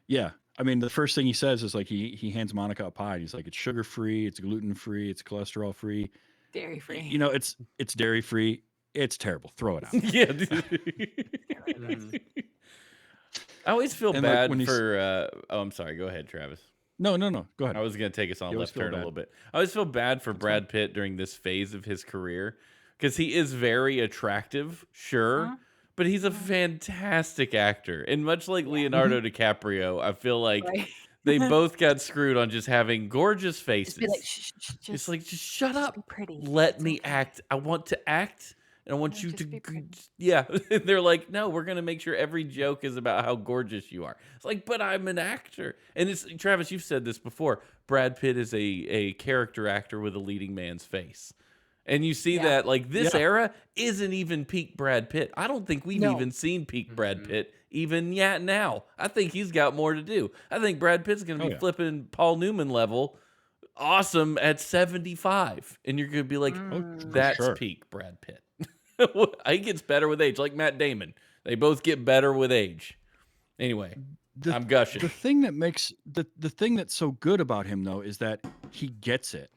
yeah. I mean, the first thing he says is like he hands Monica a pie. And he's like, it's sugar free, it's gluten free, it's cholesterol free. Dairy free. You know, it's dairy free. It's terrible. Throw it out. Yeah. Mhm. I always feel And, like, bad when he's- for. Oh, I'm sorry. Go ahead, Travis. No. Go ahead. I was going to take us on You a always left feel turn a bad. little bit. I always feel bad for Brad Pitt during this phase of his career because he is very attractive, sure, Mhm. but he's a fantastic actor. And much like Leonardo DiCaprio, I feel like Right. they both got screwed on just having gorgeous faces. Just be like, shh, It's like, just shut up. be pretty. Let It's me okay." act. I want to act. and I want No, you just be pretty. yeah. They're like, no, we're gonna make sure every joke is about how gorgeous you are. It's like, but I'm an actor, and it's Travis. You've said this before. Brad Pitt is a character actor with a leading man's face. And you see Yeah. that like this Yeah. era isn't even peak Brad Pitt. I don't think we've No. even seen peak Brad Mhm. Pitt even yet now. I think he's got more to do. I think Brad Pitt's going to Oh be yeah. flipping Paul Newman level awesome at 75. And you're going to be like, Oh, for that's sure. peak Brad Pitt. He gets better with age, like Matt Damon. They both get better with age. Anyway, The I'm gushing. the thing that makes the thing that's so good about him though is that he gets it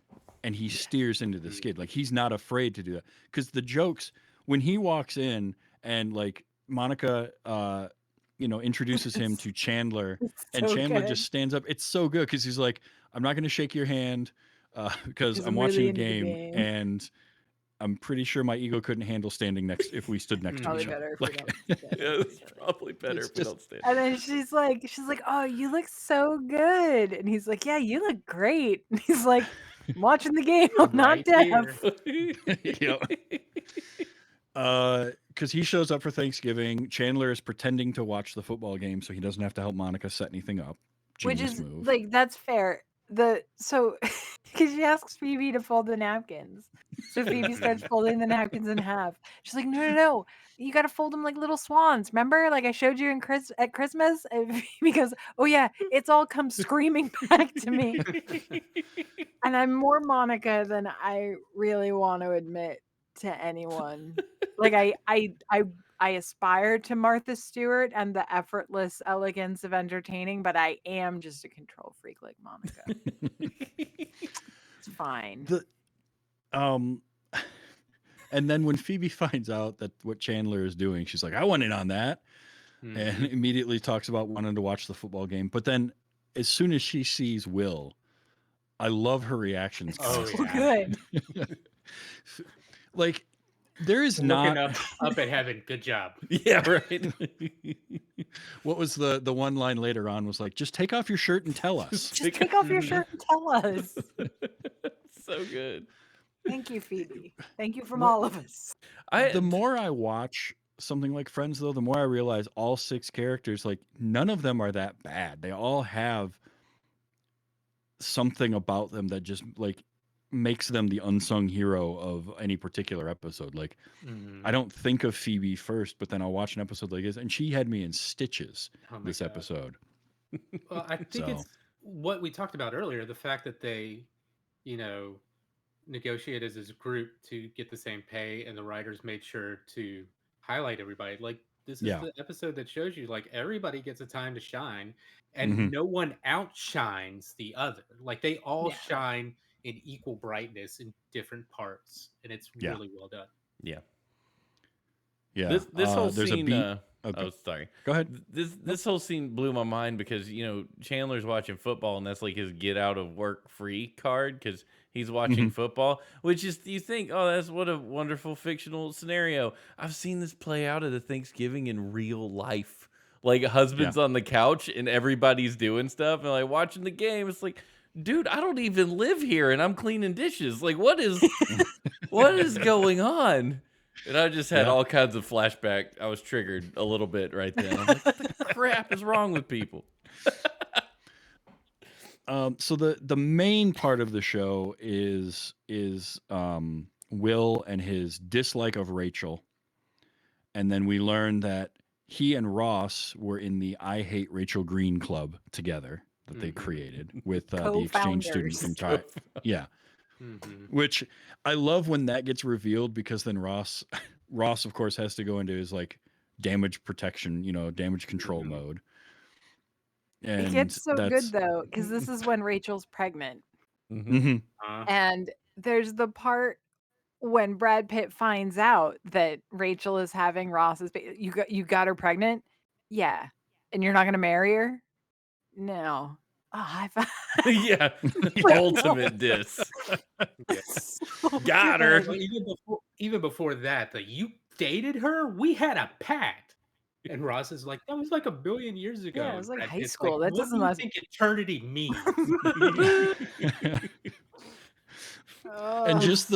and he steers into the skid. Like he's not afraid to do that. Because the jokes when he walks in and like Monica introduces him It's to Chandler it's and so Chandler good just stands up. It's so good because he's like, I'm not gonna shake your hand because because I'm I'm watching really a into the game game. and I'm pretty sure my ego couldn't handle standing next if we stood next to Probably each other. better if we Like don't stand Yeah, next to it's each other. probably better it's if we just don't stand. And then she's like, "Oh, you look so good." And he's like, "Yeah, you look great." And he's like, "I'm watching the game. I'm not Right here. deaf." Yep. Because he shows up for Thanksgiving. Chandler is pretending to watch the football game so he doesn't have to help Monica set anything up. Which Genius is move. like that's fair. So because she asks Phoebe to fold the napkins. So Phoebe starts folding the napkins in half. She's like, "No, no, no. You got to fold them like little swans. Remember, like I showed you at Christmas." And Phoebe goes, "Oh yeah, it's all come screaming back to me." And I'm more Monica than I really want to admit to anyone. Like I aspire to Martha Stewart and the effortless elegance of entertaining, but I am just a control freak like Monica. It's fine. The um and then when Phoebe finds out that what Chandler is doing, she's like, I want in on that. And Mhm. immediately talks about wanting to watch the football game. But then as soon as she sees Will, I love her reactions It's Oh, so constantly. yeah. good. Like there is Looking not up at heaven. Good job. Yeah, right. what was the one line later on was like, just take off your shirt and tell us. Just take off your shirt and tell us. So good. Thank you, Phoebe. Thank you from What all of us. the more I watch something like Friends, though, the more I realize all 6 characters, like none of them are that bad. They all have something about them that just like makes them the unsung hero of any particular episode. Like I Mhm. don't think of Phoebe first, but then I'll watch an episode like this, and she had me in stitches Oh my this God. episode. Well, I think So it's what we talked about earlier, the fact that they, you know, negotiated as a group to get the same pay and the writers made sure to highlight everybody. Like this is yeah. the episode that shows you like everybody gets a time to shine Hmm. and no one outshines the other. Like they all Yeah. shine in equal brightness in different parts and it's Yeah. really well done. Yeah. Yeah. This whole There's a scene beat. oh Okay. sorry. Go ahead. This whole scene blew my mind because Chandler's watching football and that's like his get out of work free card because he's watching Hmm. football, which is you think, oh, that's what a wonderful fictional scenario. I've seen this play out at a Thanksgiving in real life. Like Yeah. husband's on the couch and everybody's doing stuff and like watching the game. It's like, dude, I don't even live here and I'm cleaning dishes. Like what is going on? And I just had Yeah. all kinds of flashback. I was triggered a little bit right then. I'm like, what the crap is wrong with people? So the main part of the show is Will and his dislike of Rachel, and then we learn that he and Ross were in the I Hate Rachel Green club together that they Mhm. created with the exchange student from Co-founders. Yeah, Mhm. which I love when that gets revealed because then Ross of course has to go into his like damage protection, damage control Mhm. mode, It and gets so good that's though, because this is when Rachel's pregnant. Mhm. Mhm. And there's the part when Brad Pitt finds out that Rachel is having Ross's you got her pregnant? Yeah. And you're not gonna marry her? No. Oh, high five. Yeah, the Like, ultimate diss. Yeah. so Got her. good. Well, even before that, you dated her? We had a pact. And Ross is like, that was like a billion years ago. Yeah, it And was like Brad high Pitt's like, school. That what do doesn't you last. think eternity means? And Oh, just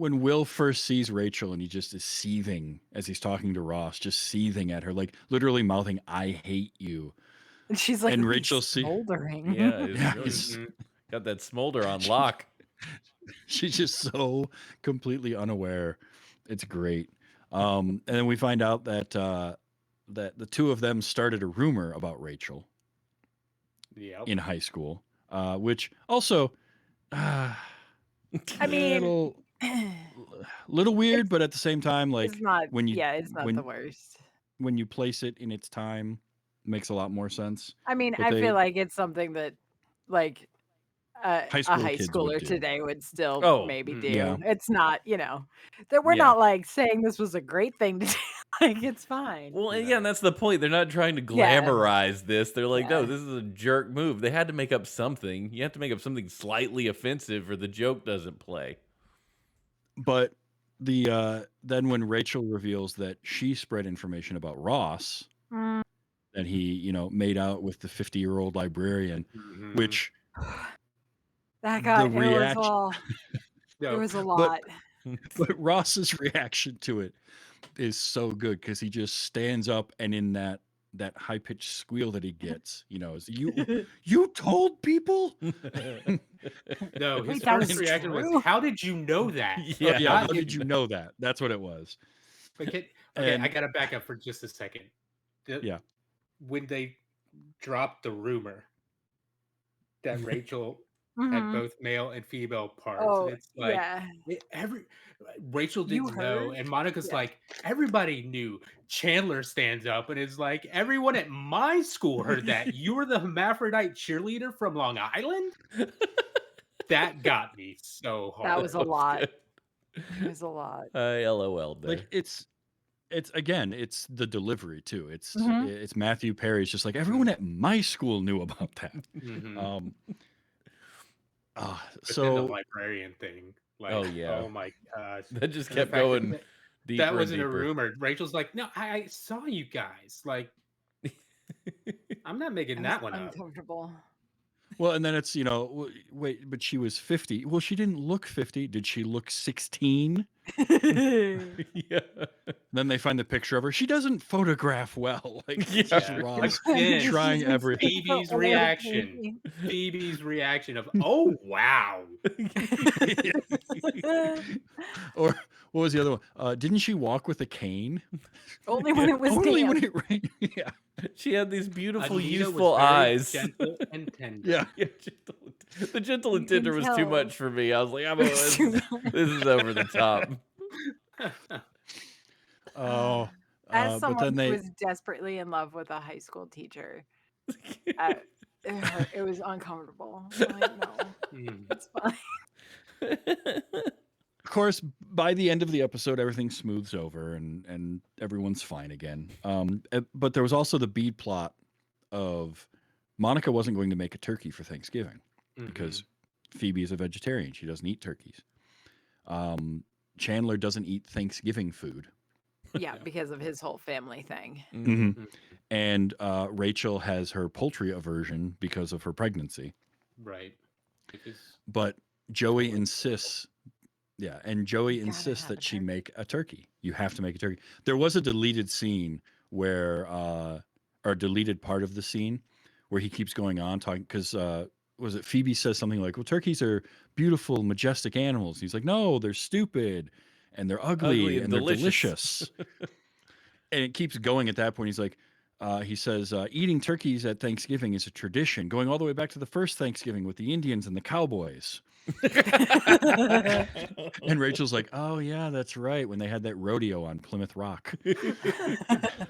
when Will first sees Rachel and he just is seething as he's talking to Ross, just seething at her, like literally mouthing, "I hate you." And she's like And really Rachel smoldering. Yeah, it's Yeah, really Mhm. got that smolder on lock. she's just so completely unaware. It's great. And then we find out that that the two of them started a rumor about Rachel Yep. in high school, which also uh, I mean, little weird, it's but at the same time, it's like not. when you Yeah, it's not the when worst. when you place it in its time, makes a lot more sense. I mean, But I they feel like it's something that like high a school high kids would schooler do. today would still Oh, maybe Yeah, do. It's not, that we're yeah. not like saying this was a great thing to do. Like it's fine. Well, and yeah, and No. that's the point. They're not trying to Yeah, glamorize this. They're like, no, yeah. this is a jerk move. They had to make up something. You have to make up something slightly offensive, or the joke doesn't play. but then when Rachel reveals that she spread information about Ross, Mm, that he made out with the 50-year-old librarian, Mhm. which that the got it was reaction, all there No. was a but lot. but Ross's reaction to it is so good because he just stands up and in that high pitched squeal that he gets, is you told people. No, his Wait, that first was reaction was, true? "How did you know that?" Oh Yeah, yeah, how Not did him. you know that? That's what it was. Okay, I And gotta back up for just a second. The, yeah, when they dropped the rumor that Rachel had Mhm. both male and female parts, and Oh, it's like yeah. every Rachel You didn't know, heard? and Monica's Yeah. like, everybody knew. Chandler stands up and is like, everyone at my school heard that. You were the hermaphrodite cheerleader from Long Island? That got me so That hard. was a that was lot. good. It was a lot. I LOL'd like there. it's again, it's the delivery too. Mhm. It's Matthew Perry's just like everyone at my school knew about that. Mhm. Um, But then the so librarian thing, Oh like, yeah, oh my gosh. that just And the kept fact that going that deeper and wasn't a deeper. rumor. Rachel's like, no, I saw you guys. Like, I'm not making It was that one up. uncomfortable. well, and then it's wait, but she was 50. Well, she didn't look 50. Did she look 16? Yeah, Then they find the picture of her. She doesn't photograph well. Like this is yeah. Yeah. Ross Again, trying She's everything. the Phoebe's old reaction. lady. Phoebe's reaction of, oh wow. Or what was the other one? Didn't she walk with a cane? Only when it was Only when damp. it rained. Yeah. She had these beautiful, Anita was youthful very eyes. gentle and tender. Yeah. Yeah, the gentle and You can tender was too tell. much for me. I was like, It's too this is over the top. Oh, As but someone then who they was desperately in love with a high school teacher, uh, it was uncomfortable. I'm like, no, Mm. it's fine. of course, by the end of the episode, everything smooths over and everyone's fine again. But there was also the B plot of Monica wasn't going to make a turkey for Thanksgiving because Phoebe is a vegetarian. She doesn't eat turkeys. Chandler doesn't eat Thanksgiving food. Yeah, because of his whole family thing. Mhm. Mhm. And Rachel has her poultry aversion because of her pregnancy. Right. Because But Joey totally insists, and Joey You gotta insists have a that she turkey. make a turkey. You have to make a turkey. There was a deleted scene where, or deleted part of the scene where he keeps going on talking because was it Phoebe says something like, "Well, turkeys are beautiful, majestic animals." And he's like, "No, they're stupid, and they're Ugly ugly, and and they're delicious." delicious." And it keeps going at that point. He's like, he says, eating turkeys at Thanksgiving is a tradition, going all the way back to the first Thanksgiving with the Indians and the cowboys. And Rachel's like, oh, yeah, that's right. When they had that rodeo on Plymouth Rock.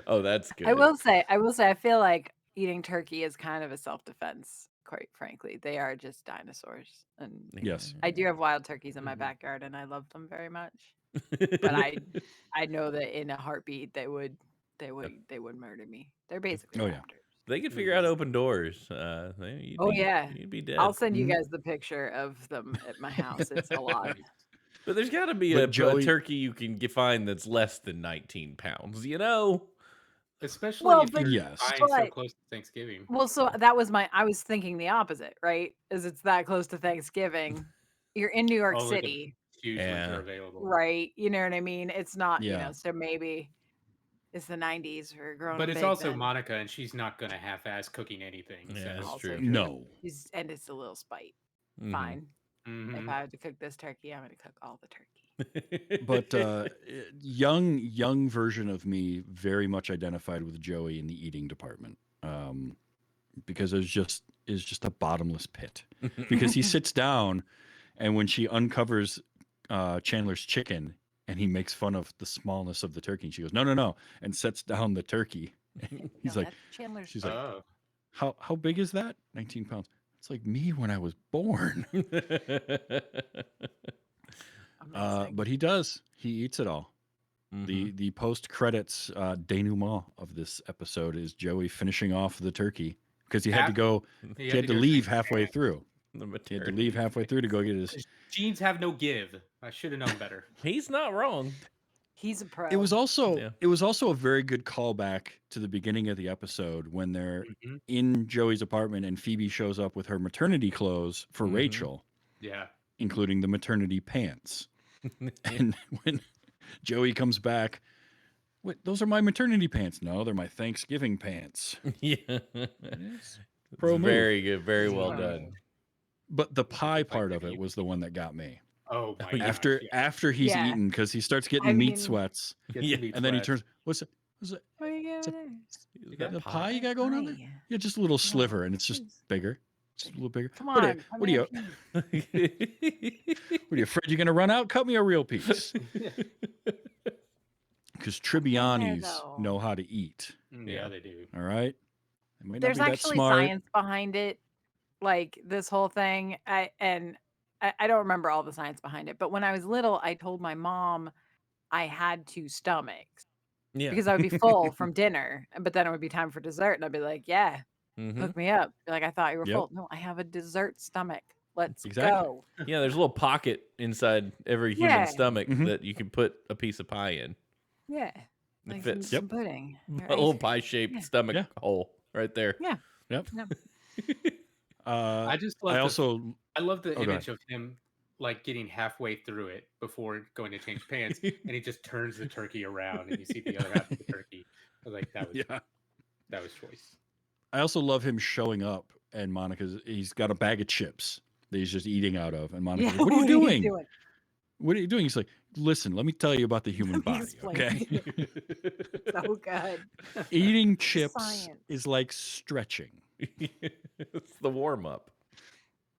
Oh, that's good. I will say, I feel like eating turkey is kind of a self-defense, quite frankly. They are just dinosaurs. And Yes. I do have wild turkeys in my Mhm. backyard and I love them very much. But I know that in a heartbeat they would murder me. They're basically Oh, yeah. raptors. They could figure out open doors. Oh yeah. You'd be dead. I'll send you Mhm. guys the picture of them at my house. It's a lot. But there's got to be But a Joey- turkey you can find that's less than 19 pounds, you know? especially Well, if but- you're Yes. dying so but- close to Thanksgiving. Well, so that was I was thinking the opposite, right? Is it's that close to Thanksgiving. You're in New York Oh, like a- City. huge ones Yeah. are available. Right. You know what I mean? It's not, Yeah. so maybe it's the 90s for growing But up it's big also then. Monica, and she's not gonna half-ass cooking anything. Yeah, that's So Also true. true. No. And it's a little spite. Mhm. Fine. If Mhm. I have to cook this turkey, I'm going to cook all the turkey. But young version of me very much identified with Joey in the eating department, because it's just a bottomless pit. Because he sits down, and when she uncovers Chandler's chicken, and he makes fun of the smallness of the turkey, and she goes, "No, no, no," and sets down the turkey. He's No, like, that's Chandler's she's like, Oh. how big is that? 19 pounds. It's like me when I was born. amazing. But he does. He eats it all. Mhm. The post credits denouement of this episode is Joey finishing off the turkey because he had to go. He He had to go leave change halfway pants. through. The He had to maternity. leave halfway through to go get his. 'Cause jeans have no give. I should have known better. He's not wrong. He's a pro. It was also Yeah. a very good callback to the beginning of the episode when they're Mhm. in Joey's apartment and Phoebe shows up with her maternity clothes for Mhm. Rachel, Yeah. including the maternity pants. And when Joey comes back, wait, those are my maternity pants. No, they're my Thanksgiving pants. Yeah. It's Pro move. Very good. Very It's well pro done. move. But the pie like part of maybe it you was the one that got me. Oh my yeah. gosh. After Yeah. after he's Yeah. eaten, because he starts getting I meat mean- sweats, Get Yeah. the meat and then he sweats. turns. What's it? What are you It's a- doing Is got the that pie you got going on there? Pie. Yeah, just a little No, sliver, and it's just jeez. bigger, just a little bigger. Come What on. are, what are you? What are you afraid you're gonna run out? Cut me a real piece. Because Tribbiani's though. know how to eat. Yeah, they do. All right. They might not There's be that actually smart. science behind it. Like this whole thing. I don't remember all the science behind it. But when I was little, I told my mom I had two stomachs Yeah. because I would be full from dinner. But then it would be time for dessert. And I'd be like, yeah, Mhm. hook me up. Be like, I thought you were Yep. full. No, I have a dessert stomach. Let's Exactly. go. Yeah, there's a little pocket inside every human Yeah. stomach Mhm. that you can put a piece of pie in. Yeah. It Like fits. some pudding. A or little ice cream. pie-shaped Yeah. stomach Yeah. hole right there. Yeah. Yep. Yep. I just love I the also. I love the Oh, go image of him like getting halfway through it before going to change pants, and he just turns the turkey around, and you see the other half of the turkey. I was like, that was choice. I also love him showing up, and he's got a bag of chips that he's just eating out of, and Monica's Yeah. like, "What are you doing? doing? What are you doing?" He's like, "Listen, let me tell you about the human Let me body. explain. Okay, So good. eating chips science. is like stretching. It's the warm-up.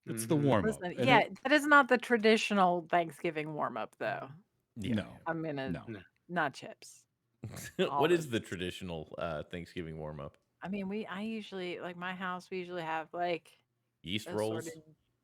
It's the Mhm. warm up. Listen, yeah, that is not the traditional Thanksgiving warm up, though. Yeah. No, I'm gonna no. not chips. What is the Olives. traditional Thanksgiving warm-up? I mean, I usually like my house. We usually have like Yeast rolls?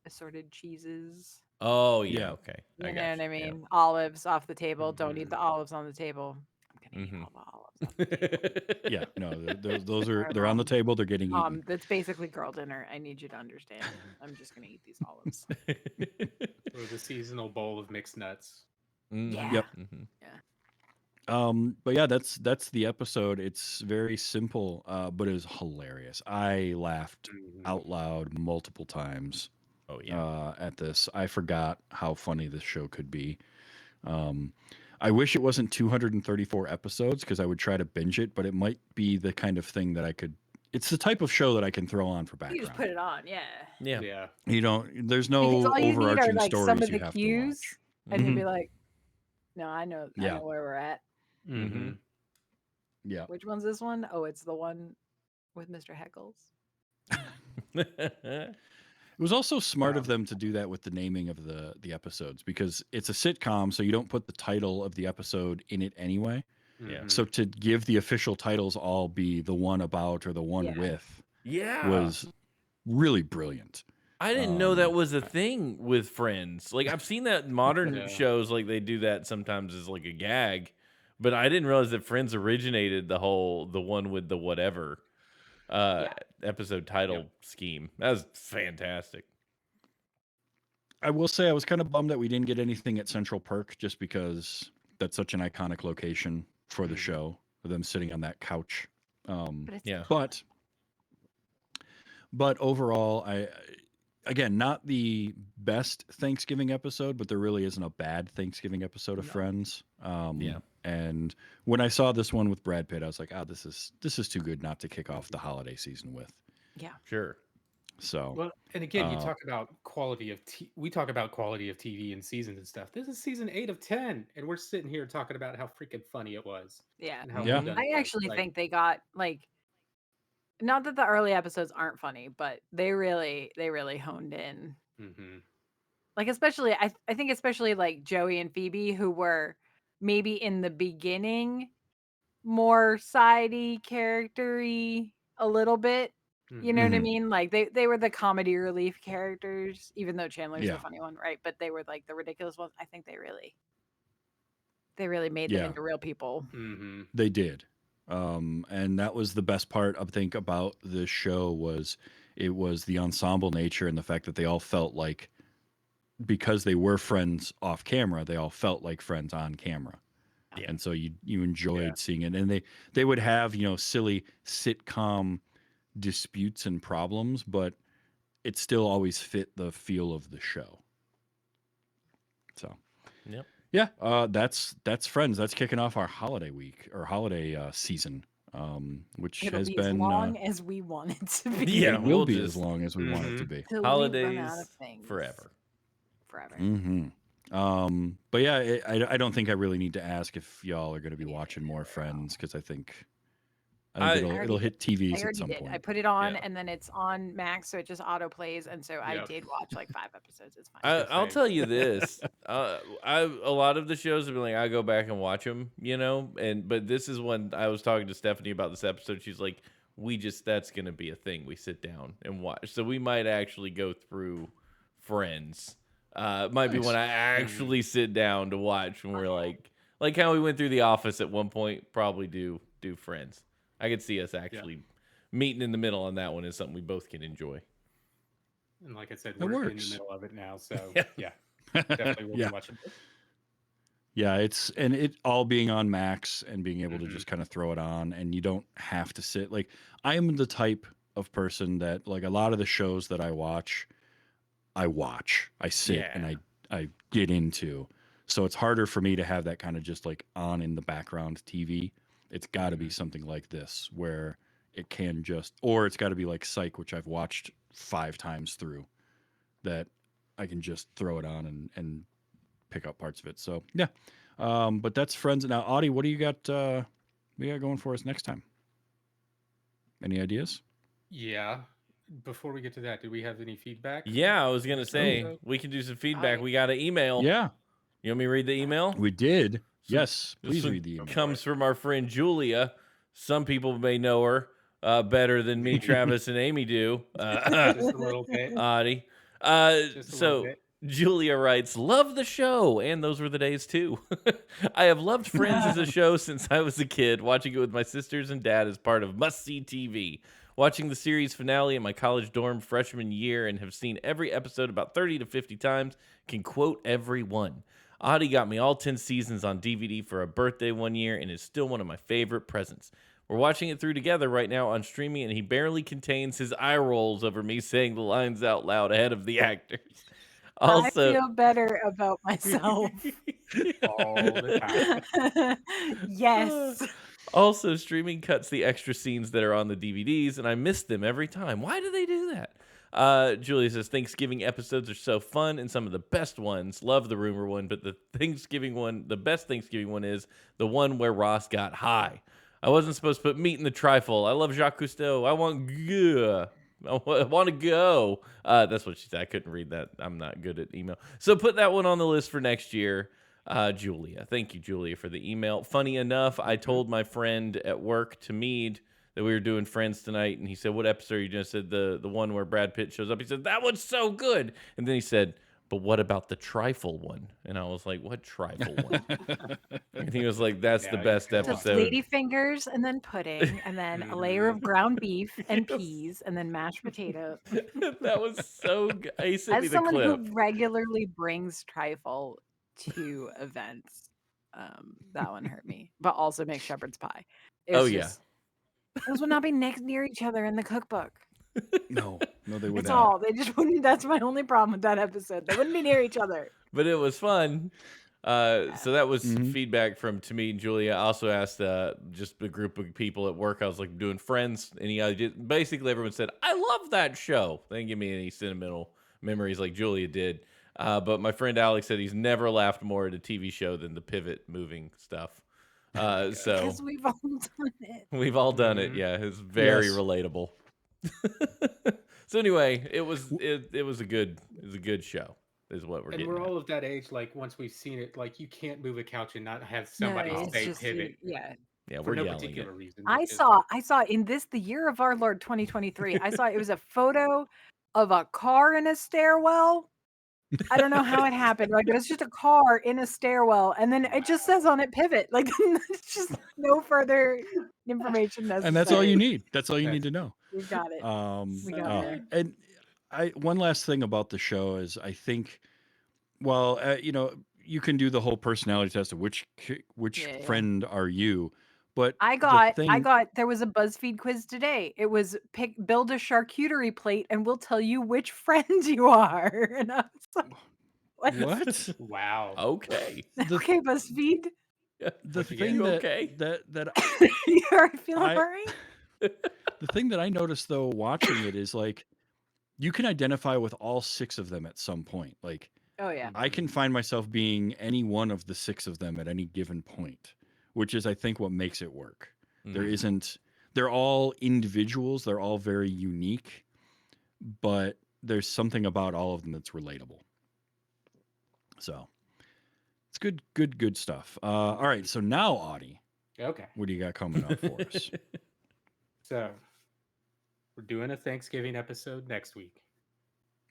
assorted cheeses. Oh, yeah. Yeah. Okay. You I know got what I you. mean? Olives off the table. Don't eat Mhm. the olives on the table. I'm gonna eat Mhm. all the olives off the table. Yeah, no, those are Sorry, they're on the Mom. table. They're getting eaten. That's basically girl dinner. I need you to understand. I'm just gonna eat these olives. Or the seasonal bowl of mixed nuts. Yeah. Yep. Mhm. But yeah, that's the episode. It's very simple, but it was hilarious. I laughed Mhm. out loud multiple times Oh, yeah. at this. I forgot how funny this show could be. I wish it wasn't 234 episodes because I would try to binge it, but it might be the kind of thing that I could. It's the type of show that I can throw on for You just background. put it on, yeah. Yeah. Yeah. You don't. There's Because no all you need are overarching like stories some of you the have to cues, watch. and you'd Mhm. be like, "No, I know Yeah. where we're at." Mm-hmm. Yeah. Which one's this one? Oh, it's the one with Mr. Heckles. It was also smart of Wow. them to do that with the naming of the episodes because it's a sitcom, so you don't put the title of the episode in it anyway. Yeah. Mhm. So to give the official titles all be the one about or the one Yeah. with Yeah. was really brilliant. I didn't know that Um, was a thing with Friends. Like I've seen that in modern Yeah. shows, like they do that sometimes as like a gag, but I didn't realize that Friends originated the one with the whatever Yeah. episode title scheme. That was fantastic. I will say I was kind of bummed that we didn't get anything at Central Perk just because that's such an iconic location for the Mhm. show, for them sitting on that couch. But it's Yeah. But overall, again, not the best Thanksgiving episode, but there really isn't a bad Thanksgiving episode of No. Friends. Yeah. And when I saw this one with Brad Pitt, I was like, "Oh, this is too good not to kick off the holiday season with." Yeah. Sure. So, Well, and again, you uh, talk about we talk about quality of TV and seasons and stuff. This is season 8 of 10, and we're sitting here talking about how freaking funny it was Yeah. and how Yeah. well done I it was. actually Like, think they got like, not that the early episodes aren't funny, but they really honed in. mhm. Like, especially I think especially like Joey and Phoebe, who were maybe in the beginning more sidey charactery a little bit. You know what I Mhm. mean? Like they were the comedy relief characters, even though Chandler's the Yeah. funny one, right? But they were like the ridiculous ones. I think they really made them Yeah. into real people. Mhm. They did. And that was the best part, I think, about this show was it was the ensemble nature and the fact that they all felt like, because they were friends off camera, they all felt like friends on camera. Yeah. And so you enjoyed Yeah. seeing it. And they would have, silly sitcom disputes and problems, but it still always fit the feel of the show. So Yep. yeah, that's Friends. That's kicking off our holiday week or holiday season, which It'll has be as been long as we want it to be. Yeah, it will we'll be as just long as we want it to Mhm. be. Till we run out of holidays things. forever. Forever. But yeah, I don't think I really need to ask if y'all are going to be watching more Friends because I think I- it'll hit I TVs at already some did. I point. put it on, Yeah. and then it's on Max, so it just auto plays. And so I Yep. did watch like 5 episodes. It's fine. I'll Same. tell you this. A lot of the shows have been like I go back and watch them, but this is when I was talking to Stephanie about this episode. She's like, that's gonna be a thing. We sit down and watch, so we might actually go through Friends. Might be Nice. when I actually sit down to watch, when we're like how we went through The Office at one point. Probably do Friends. I could see us actually meeting in the middle on that one is something we both can enjoy. And like I said, That we're in works. the middle of it now, so Yeah. yeah, definitely will Yeah. be watching it. Yeah, it all being on Max and being able to Mhm. just kind of throw it on, and you don't have to sit. Like, I am the type of person that, like, a lot of the shows that I watch, I sit and Yeah. I get into. So it's harder for me to have that kind of just like on in the background TV. It's got to be Mhm. something like this where it can just, or it's got to be like Psych, which I've watched 5 times through, that I can just throw it on and pick up parts of it. So yeah, but that's Friends. Now, Audie, what do you got? We got going for us next time? Any ideas? Yeah. Before we get to that, do we have any feedback? Yeah, I was for gonna this say episode? we can do some feedback. yeah. We got an email. Yeah, You want me to read the email? we did. So- Yes, This please one read the email. comes from our friend Julia. Some people may know her better than me, Travis, and Amy do. Just a little bit. Audie. Just a little So bit. Julia writes, "Love the show, and those were the days too. I have loved Friends as a show since I was a kid, watching it with my sisters and dad as part of must-see TV. Watching the series finale in my college dorm freshman year and have seen every episode about 30 to 50 times, can quote every one. Audie got me all 10 seasons on DVD for a birthday one year and is still one of my favorite presents. We're watching it through together right now on streaming, and he barely contains his eye rolls over me saying the lines out loud ahead of the actors. I Also, feel better about myself. All the time. Yes. Also, streaming cuts the extra scenes that are on the DVDs, and I miss them every time. Why do they do that? Julia says Thanksgiving episodes are so fun and some of the best ones. Love the rumor one, but the best Thanksgiving one is the one where Ross got high. I wasn't supposed to put meat in the trifle. I love Jacques Cousteau. I want to go. That's what she said. I couldn't read that. I'm not good at email. So put that one on the list for next year. Julia. Thank you, Julia, for the email. Funny enough, I told my friend at work, Tamid, that we were doing Friends tonight, and he said, "What episode are you doing?" I said, the one where Brad Pitt shows up. He said, "That one's so good." And then he said, "But what about the trifle one?" And I was like, "What trifle one?" And he was like, "That's the Yeah, best you So it's episode." lady fingers and then pudding and then a layer of ground beef and Yes. peas and then mashed potatoes. That was so good. He sent me As the someone clip. who regularly brings trifle to events, that one hurt me. But also makes shepherd's pie. It Oh, was yeah. just- those would not be next near each other in the cookbook. No, No, they would It's not. all. They just wouldn't. That's my only problem with that episode. They wouldn't be near each other. But it was fun. So that was Mhm. feedback from to me and Julia. I also asked just a group of people at work. I was like doing Friends, and basically everyone said, "I love that show." They didn't give me any sentimental memories like Julia did. But my friend Alex said he's never laughed more at a TV show than the pivot moving stuff. So Because we've all done it. we've all done it. Mhm. Yeah, it's very Yes. relatable. So anyway, it was a good show. Is what we're And getting we're at. all of that age. Like once we've seen it, like you can't move a couch and not have No, somebody it's say just pivot yeah. Yeah, for we're no yelling particular it. reason. I It's just saw in the year of our Lord 2023. I saw it was a photo of a car in a stairwell. I don't know how it happened, right? But it's just a car in a stairwell, and then it just says on it pivot. Like it's just no further information necessary. And that's all you need. That's all you need That's to know. We've got it. We so got there. good. And one last thing about the show is I think, well, you can do the whole personality test of which Yeah. friend are you, but I the thing, got there was a BuzzFeed quiz today. It was build a charcuterie plate and we'll tell you which friend you are. And I was like, what Wow. Okay. the okay, BuzzFeed. the What'd you get? thing You that okay? that You are feeling I all right? the thing that I noticed though watching it is like you can identify with all 6 of them at some point. Like Oh yeah. I can find myself being any one of the 6 of them at any given point, which is I think what makes it work. There Mhm. isn't they're all individuals, they're all very unique, but there's something about all of them that's relatable. So, it's good stuff. All right, so now Audie, Okay. what do you got coming up for us? So we're doing a Thanksgiving episode next week.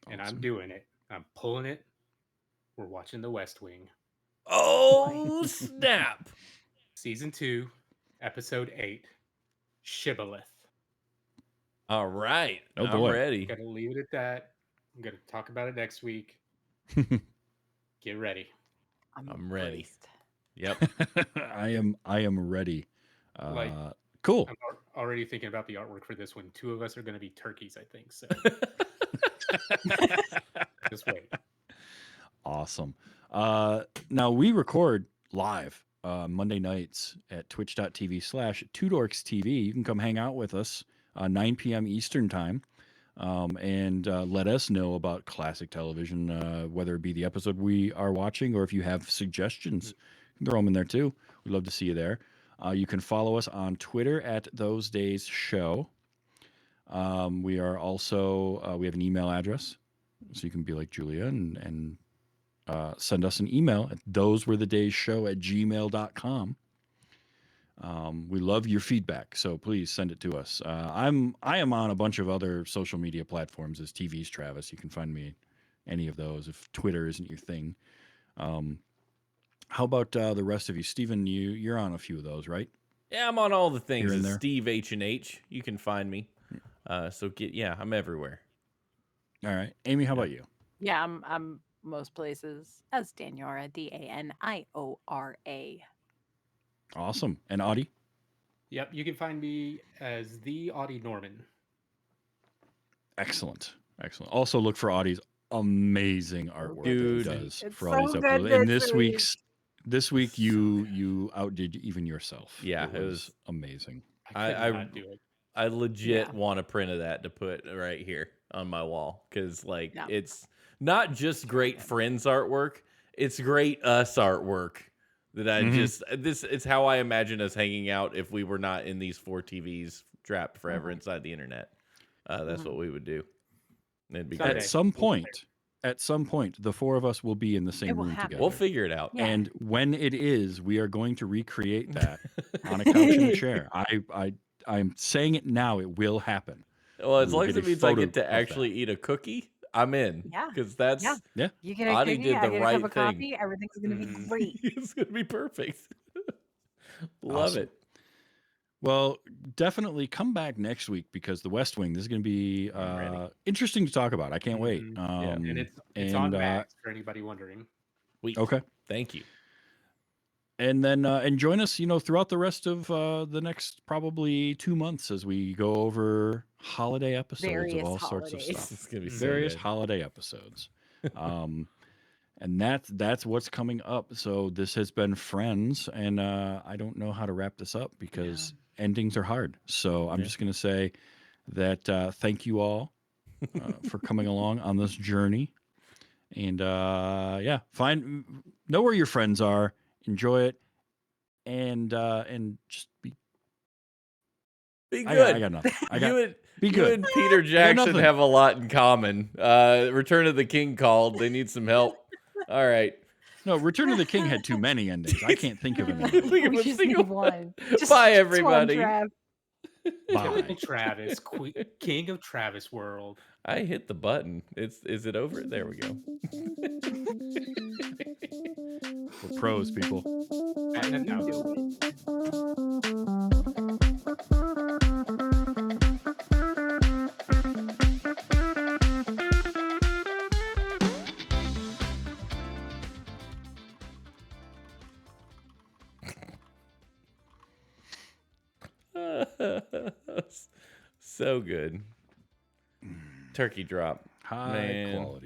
And I'm Awesome. doing it. I'm pulling it. We're watching The West Wing. Oh snap! Season 2, episode 8, Shibboleth. All right, Oh I'm boy. ready. Gotta leave it at that. I'm gonna talk about it next week. Get ready. I'm ready. braced. Yep. I am ready. Like, Cool. I'm already thinking about the artwork for this one. 2 of us are gonna be turkeys, I think. So just wait. Awesome. Now we record live Monday nights at twitch.tv/2dorkstv. You can come hang out with us 9 p.m. Eastern time and let us know about classic television, whether it be the episode we are watching or if you have suggestions, you can throw them in there too. We'd love to see you there. You can follow us on Twitter at Those Days Show. We are also, we have an email address, so you can be like Julia and send us an email at thosewerethedayshow@gmail.com. We love your feedback, so please send it to us. I am on a bunch of other social media platforms as TVsTravis. You can find me any of those if Twitter isn't your thing. How about the rest of you, Steven? You're on a few of those, right? Yeah, I'm on all the things. Here and It's there. Steve H&H. You can find me. I'm everywhere. All right, Amy, how about you? Yeah, I'm most places as Daniora, Daniora. Awesome. And Audie? Yep, you can find me as the Audie Norman. Excellent. Also look for Audie's amazing artwork Dude. that he does It's for all these so episodes. good And this week. this week So you outdid even yourself. Yeah, it it was was- amazing. I could I not do it. I legit Yeah. want a print of that to put right here on my wall because, like, Yeah. it's not just great friends artwork; it's great us artwork. That I Mhm. it's how I imagine us hanging out if we were not in these 4 TVs trapped forever Mhm. inside the internet. That's Mhm. what we would do. It'd be Someday. great. At some point, the 4 of us will be in the same will room happen. together. We'll figure it out. Yeah. And when it is, we are going to recreate that on a couch and a chair. I'm saying it now. It will happen. Well, as We will long as get it a means I photo get to of actually eat a cookie, I'm in. Yeah. Because that's Yeah. You get a Audie cookie, did I the get a right cup of thing. coffee, everything's gonna be Mhm. great. It's gonna be perfect. Love Awesome. it. Well, definitely come back next week because the West Wing, this is going to be I'm ready. interesting to talk about. I can't wait. Mhm. Yeah. And it's on Max for anybody wondering. Sweet. Okay. Thank you. And then and join us, throughout the rest of the next probably 2 months as we go over holiday episodes of Various all sorts of holidays. stuff. It's gonna be so Various good. holiday episodes. And that's what's coming up. So this has been Friends, and I don't know how to wrap this up because endings are hard. So I'm Yeah. just going to say that thank you all for coming along on this journey. And know where your friends are, enjoy it, and just be. Be I good. got nothing. Be You good. and Peter Jackson nothing. have a lot in common. Return of the King called. They need some help. All right. No, Return of the King had too many endings. I can't think of any. Think of We a just single need one. Just Bye, one, everybody. Trav. Bye. Typical Travis, king of Travis world. I hit the button. Is it over? There we go. We're pros, people. So good. Turkey drop. High Man. quality.